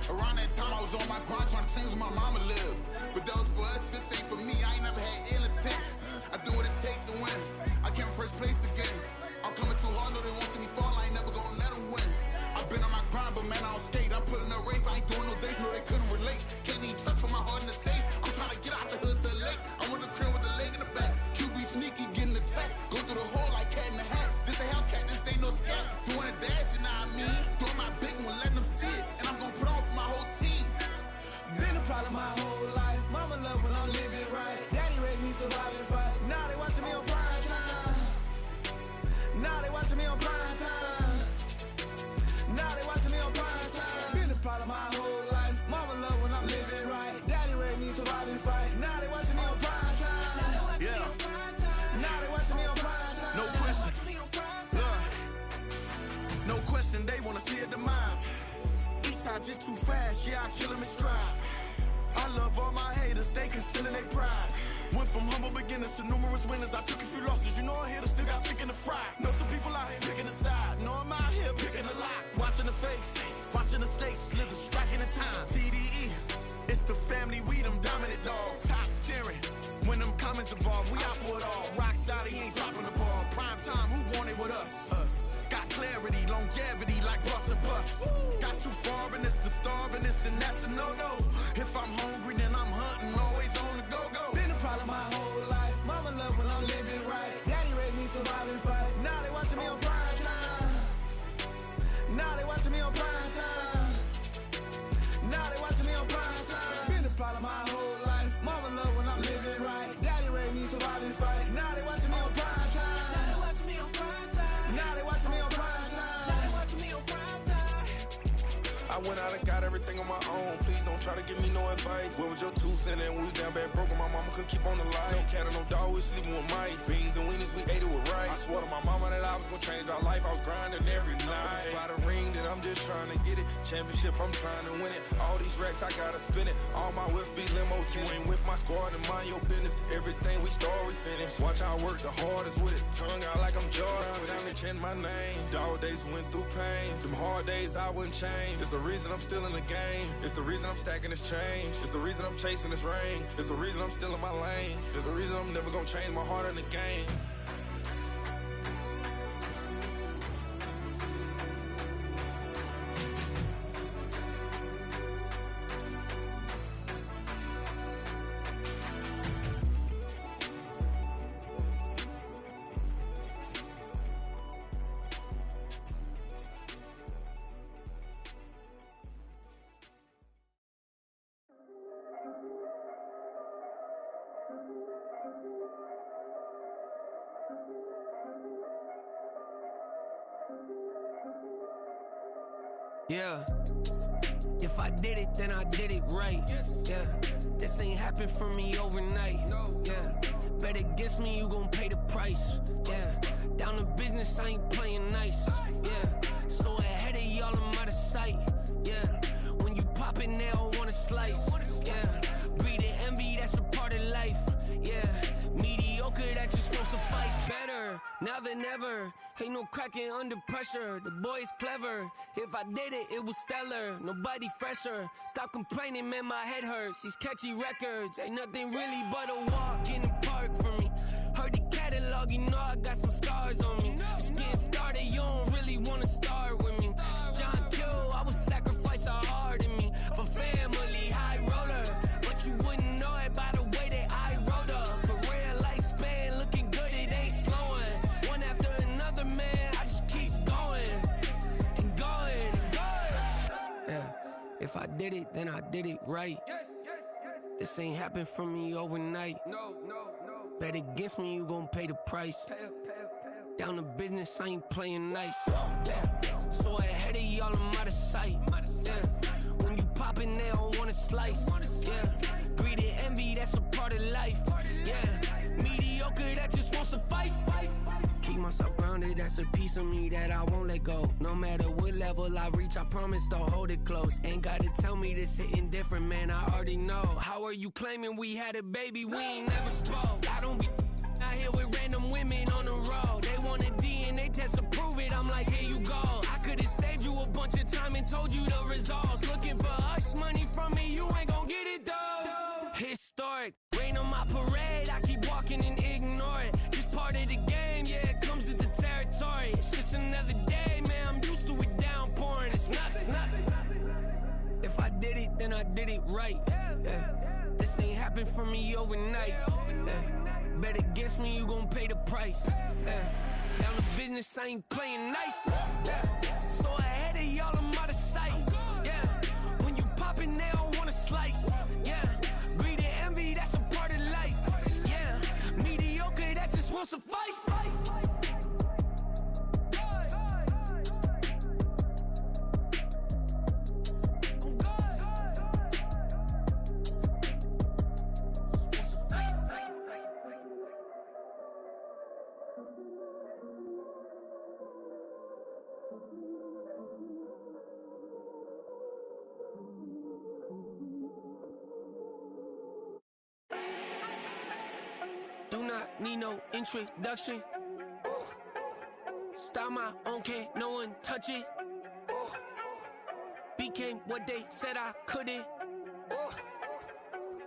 Around that time I was on my grind trying to change where my mama lived. But that was for us, this ain't for me, I ain't never had ill intent. I do what it take to win, I came in first place again. I'm coming too hard, no they won't see me fall, I ain't never gonna let them win. I've been on my grind, but man I don't skate, I'm putting up race, I ain't doing no days, no they couldn't relate. Can't even touch for my heart in the safe, I'm trying to get out the hood to the lake. I want the crib with the leg in the back, QB sneaky, getting attacked. Go through the hole like cat in the hat, this a Hellcat, this ain't no scat. Doing a dash, you know what I mean? Doing my big one, letting them see it, and I'm gonna put on for my whole team. Been a problem my whole life. Mama love when I'm living right. Daddy raised me survive and fight. Now they watching me on prime time. Now they watching me on prime time. Now they watching me on prime time. Been a problem my whole life. Mama love when I'm living right. Daddy raised me survive and fight. Now they watching me on prime time. Yeah. Now they watching me on prime time. No question. No question, they wanna see a demise. Eastside just too fast, yeah, I kill them in stride. I love all my haters, they concealing their pride. Went from humble beginners to numerous winners. I took a few losses, you know I hit them, still got chicken to fry. Know some people out here picking a side, know I'm out here picking a lot. Watching the fakes, watching the stakes, slither, striking the time. TDE, it's the family, we them dominant dogs. Top tiering, when them comments involved, we out for it all. Rock solid, he ain't dropping the ball. Prime time, who want it with us? Us. Got clarity, longevity, like bus and bus. Got too far and it's the starving, this and that's a no-no. If I'm hungry, then I'm hunting, always on the go-go. Been a problem my whole life. Mama love when I'm living right. Daddy raised me survive and fight. Now they watching me on prime time. Now they watching me on prime time. Now they watching me on prime time. Been a problem my whole life. Mama love when I'm living right. Daddy raised me survive and fight. Now they watching me on prime time. Now they watching me on prime time. Now they watching me on prime time. Now they watching me on prime time. I went out and got everything on my own. Please don't try to give me no advice. What was your 2 cents and we was down bad broke and my mama couldn't keep on the light. No cat or no dog, we was sleeping with mice. Beans and weenies, we ate it with rice. I swore to my mama that I was gonna change my life. I was grinding every night. By the ring that I'm just trying to get it. Championship, I'm trying to win it. All these racks, I gotta spin it. All my whips be limos. You ain't with my squad and mind your business. Everything we start, we finish. Watch how I work the hardest with it. Tongue out like I'm Jordan. Down to change my name. Dog days went through pain. Them hard days I wouldn't change. It's the reason I'm still in the game. It's the reason I'm stacking this change. It's the reason I'm chasing this ring. It's the reason I'm still in my lane. It's the reason I'm never gonna change my heart in the game. Yeah. If I did it, then I did it right. Yeah. This ain't happened for me overnight. Yeah. Bet against me, you gon' pay the price. Yeah. Down to business, I ain't playing nice. Yeah. So ahead of y'all, I'm out of sight. Yeah. When you pop it, they don't wanna slice. Yeah. Greed and envy, that's a part of life. Yeah. Mediocre, that just won't suffice. Better now than ever. Ain't no cracking under pressure. The boy's clever. If I did it, it was stellar. Nobody fresher. Stop complaining, man, my head hurts. These catchy records ain't nothing really but a walk in the park for me. Heard the catalog, you know I got some scars on me. Just getting started, you don't really wanna start with me. It's John Kill, I would sacrifice a heart in me for family, high roller. But you wouldn't know it by the way that I wrote up. For real lifespan, looking good, it ain't slowing. One after another, man, I just keep going and going and going. Yeah, if I did it, then I did it right. This ain't happened for me overnight. Bet against me, you gon' pay the price. Down to business, I ain't playing nice. Yeah. So ahead of y'all, I'm out of sight. Yeah. When you poppin', they don't wanna slice. Yeah. Greed and envy, that's a part of life. Yeah. Mediocre, that just won't suffice. Keep myself grounded, that's a piece of me that I won't let go. No matter what level I reach, I promise to hold it close. Ain't gotta tell me this hitting different, man, I already know. How are you claiming we had a baby, we ain't never spoke? I don't be out here with random women on the road. They want a DNA test to prove it, I'm like, here you bunch of time and told you the results. Looking for hush money from me, you ain't gon' get it though. Historic, rain on my parade, I keep walking and ignore it. Just part of the game, yeah, it comes with the territory. It's just another day, man, I'm used to it downpouring. It's nothing. If I did it, then I did it right. Yeah. This ain't happened for me overnight. Yeah. Bet against me, you gon' pay the price. Yeah. Down the business, I ain't playing nice. Yeah. So ahead of y'all, I'm out of sight. Yeah. When you poppin', they don't wanna slice. Yeah. Greed and envy, that's a part of life. Yeah. Mediocre, that just won't suffice. Do not need no introduction. Ooh. Style my own, can't no one touch it. Ooh. Became what they said I couldn't. Ooh.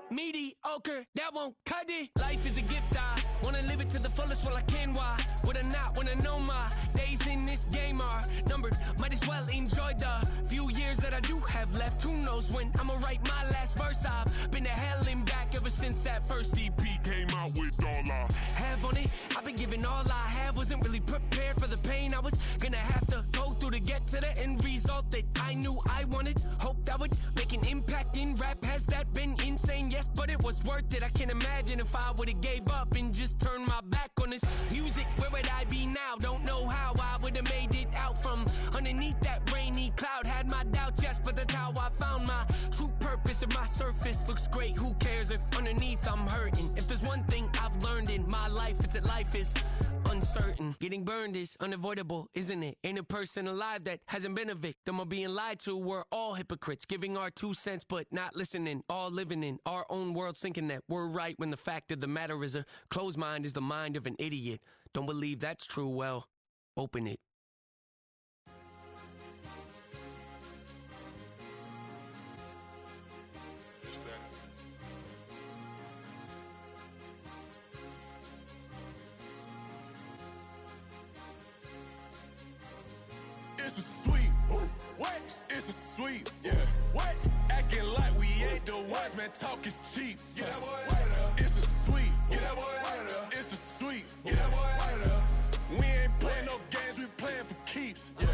Mediocre, that won't cut it. Life is a gift, I wanna live it to the fullest while I can. Why would I not wanna know my days in this game are numbered? Might as well enjoy the few years that I do have left. Who knows when I'ma write my last verse? I've been to hell and back ever since that first EP came out with all I have on it. I've been giving all I have, wasn't really prepared for the pain I was gonna have to go through to get to the end result that I knew I wanted. Hope that would make an impact in rap. Has that been insane? Yes, but it was worth it. I can't imagine if I would've gave up and just turned my back on this music. Where would I be now? Don't know how I would've made it out from underneath that rainy cloud. Had my doubts, yes, but that's how I found my true purpose. If my surface looks great, who cares if underneath I'm hurting? If there's one thing I've learned in my life, it's that life is uncertain. Getting burned is unavoidable, isn't it? Ain't a person alive that hasn't been a victim of being lied to. We're all hypocrites, giving our 2 cents but not listening. All living in our own world, thinking that we're right when the fact of the matter is a closed mind is the mind of an idiot. Don't believe that's true? Well, open it. It's a sweet, what? It's a sweet, yeah. What? Acting like we ain't the ones, man. Talk is cheap. Get that boy out of there. It's a sweet, get that boy out of there. It's a sweet, get that boy out of there. We ain't playing no games, we playing for keeps. Yeah.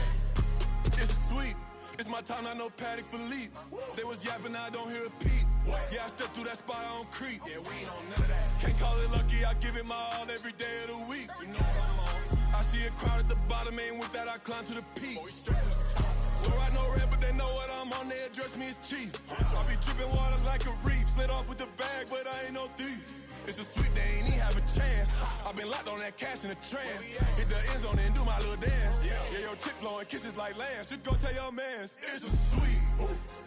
It's a sweet. It's my time, I know Patty Philippe. They was yapping, I don't hear a peep. Yeah, I stepped through that spot, I don't creep. Yeah, we ain't on none of that. Can't call it lucky, I give it my all every day of the week. You know what I'm on. I see a crowd at the bottom, and with that I climb to the peak. Don't write no red, but they know what I'm on, they address me as chief. I be dripping water like a reef. Slid off with the bag, but I ain't no thief. It's a sweet, they ain't even have a chance. I've been locked on that cash in a trance. Hit the end zone and do my little dance. Yeah, your chick blowing kisses like Lance. You go tell your mans. It's a sweet.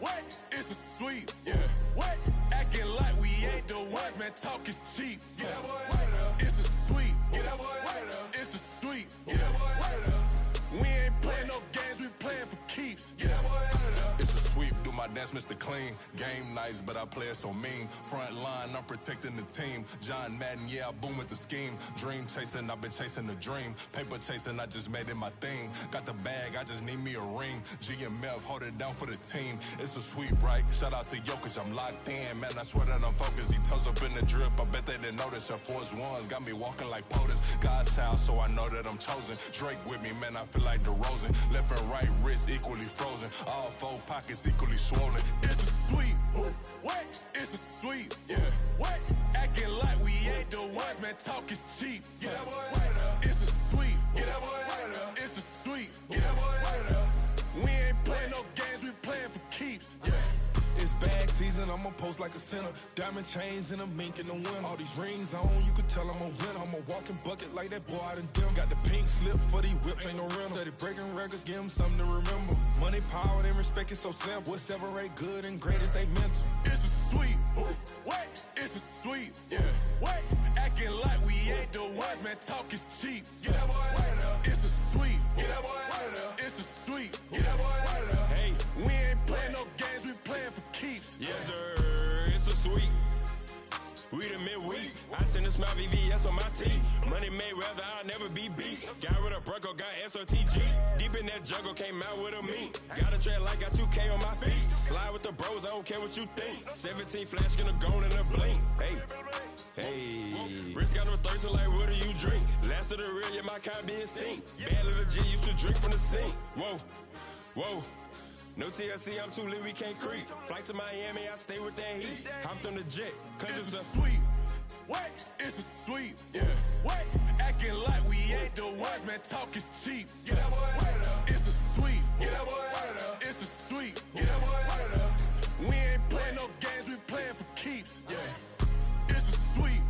What? It's a sweet. Yeah. What? Acting like we ain't the ones, man. Talk is cheap. Get that boy out of there. It's a sweet. Get that boy out of there. It's a sweet. Get that boy out of there. We ain't playing no games, we playing for keeps. Get that boy out of there. It's a sweep, do my dance, Mr. Clean. Game nice, but I play it so mean. Front line, I'm protecting the team. John Madden, yeah, I boom with the scheme. Dream chasing, I've been chasing the dream. Paper chasing, I just made it my thing. Got the bag, I just need me a ring. GMF, hold it down for the team. It's a sweep, right? Shout out to Jokic, I'm locked in. Man, I swear that I'm focused. He toes up in the drip, I bet they didn't notice. Air Force Ones got me walking like POTUS. God's child, so I know that I'm chosen. Drake with me, man, I feel like DeRozan. Left and right wrist equally frozen. All four pockets equally swollen. It's a sweet. What? It's a sweet. Yeah. What? Acting like we ain't the ones, man. Talk is cheap. Get that boy out of there. It's a sweet. Get that boy out of there. It's a sweet. Get that boy out of there. We ain't playing no games, we playing for keeps. Yeah. It's bag season, I'ma post like a sinner. Diamond chains and a mink in the wind. All these rings on, you could tell I'm a winner. I'm a walking bucket like that boy out in dim. Got the pink slip for these whips, ain't no rental. Steady breaking records, give them something to remember. Money, power, and respect is so simple. What separate good and great is they mental. It's a sweet. What? It's a sweet. Yeah. What? Acting like we ain't the ones, man. Talk is cheap. Get that boy out of there. It's a sweet. Get that boy out of there. It's a sweet. Get that boy out of there. smile VVS on my teeth. Money made rather I'll never be beat. Got rid of Brucko, got SOTG. Deep in that jungle, came out with a meat. Got a track like got 2K on my feet. Slide with the bros, I don't care what you think. 17 flash gonna go in a blink. Hey. Hey, Rich got no thirst, so like, what do you drink? Last of the real, yeah, my kind be extinct. Bad little G used to drink from the sink. Whoa, whoa. No TLC, I'm too lit, we can't creep. Flight to Miami, I stay with that heat. Hopped on the jet, cause it's a sweep. What? It's a sweep. Yeah. What? Acting like we ain't the ones, man. Talk is cheap. Get that boy out of there. It's a sweep. Get that boy out of there. It's a sweep. Get that boy out of there. We ain't playing no games, we playing for keeps. Yeah. It's a sweep.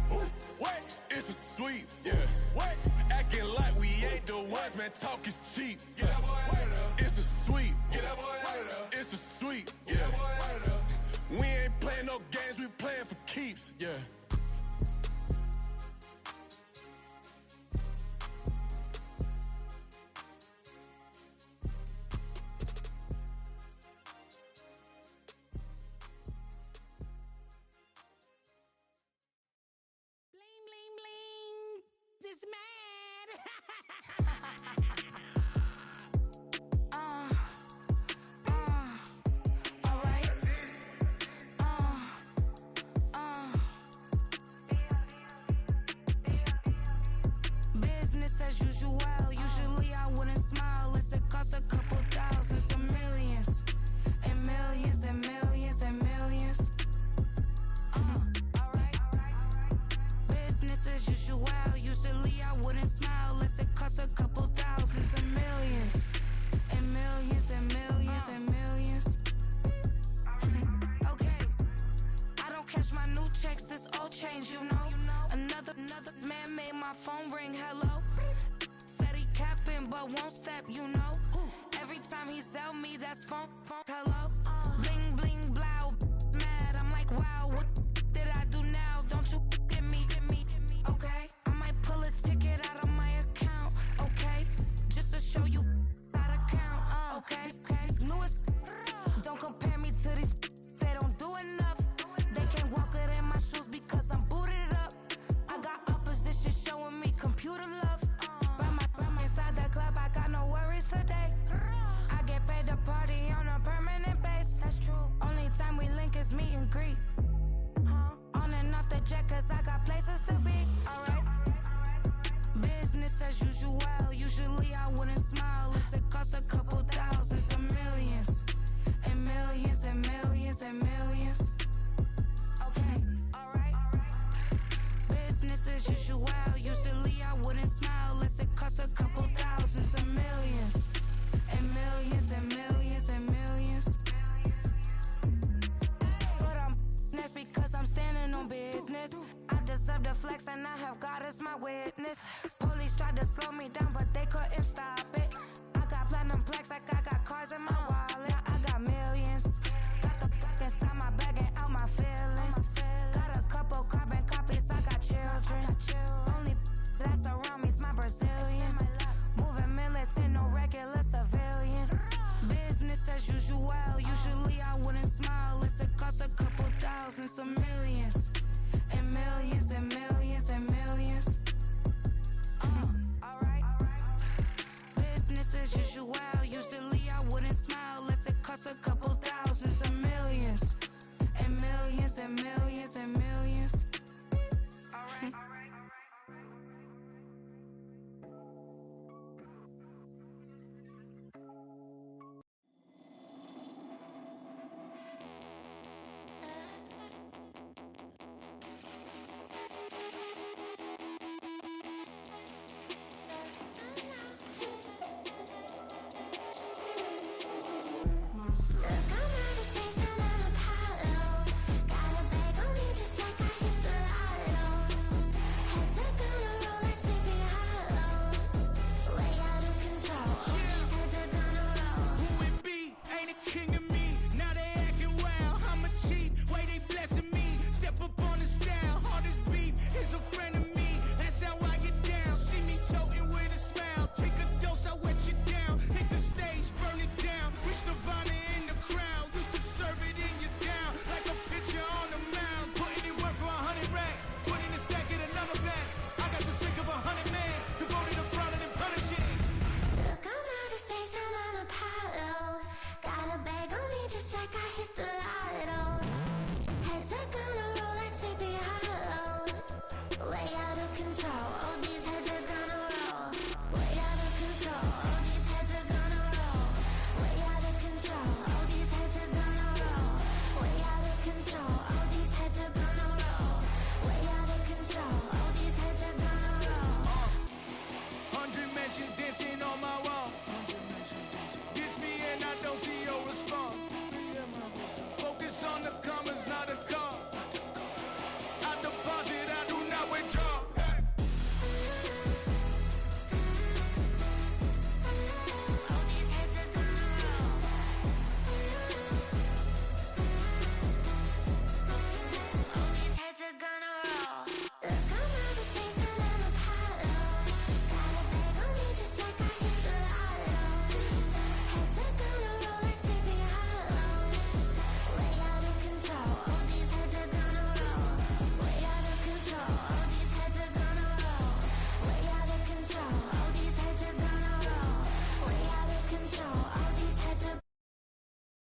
What? It's a sweep. Yeah. What? Acting like we ain't the ones, man. Talk is cheap. Get that boy out of there. It's a sweep. Get that boy out of there. It's a sweep. Get that boy out of there. We ain't playing no games, we playing for keeps. Yeah. This mad. Alright. Business as usual. Usually I wouldn't smile unless it costs a couple thousands of millions. And millions and millions and millions. Alright. Business as usual. Usually I wouldn't smile unless it costs a couple thousands of millions. And millions and millions and millions. Okay. I don't cash my new checks, this old change, you know. Another man made my phone ring, hello. Said he capping but won't step, you know. Every time he sell me, that's phone, hello. Bling, bling, blow, mad, I'm like, wow, what did I do now? Don't you get me, okay? I might pull a ticket out of my account, okay? Just to show you how to count, okay? Newest, don't compare me to these, they don't do enough. They can't walk it in my shoes because I'm booted up. I got opposition showing me computer love. Ram inside the club, I got no worries today. I get paid to party on a permanent base. That's true. Only time we link is meet and greet. On and off the jet, cause I got places to be. Alright. Business as usual. Usually I wouldn't smile unless it costs a couple thousands of millions. And millions and millions and millions. Okay, alright. Business as usual. Usually I wouldn't smile unless it costs a couple thousands of millions. And millions and millions and millions. Foot on that's because I'm standing on business. I deserve the flex and I have God as my witness. Police tried to slow me down but they couldn't stop it. I got platinum plaques like I got cars in my wallet. I got millions. Got the fuck inside my bag and out my feelings. Got a couple carbon copies, I got children. Only that's around me's my Brazilian. Moving militant, no regular civilian. Business as usual. Usually I wouldn't smile unless it costs a couple thousands of millions. And millions and millions and millions. Alright. Business as usual. Usually I wouldn't smile unless it costs a couple thousands of millions. And millions and millions and millions. Alright. just like I hit the lotto. Head tucked on a Rolex, it be hollow. Way out of control.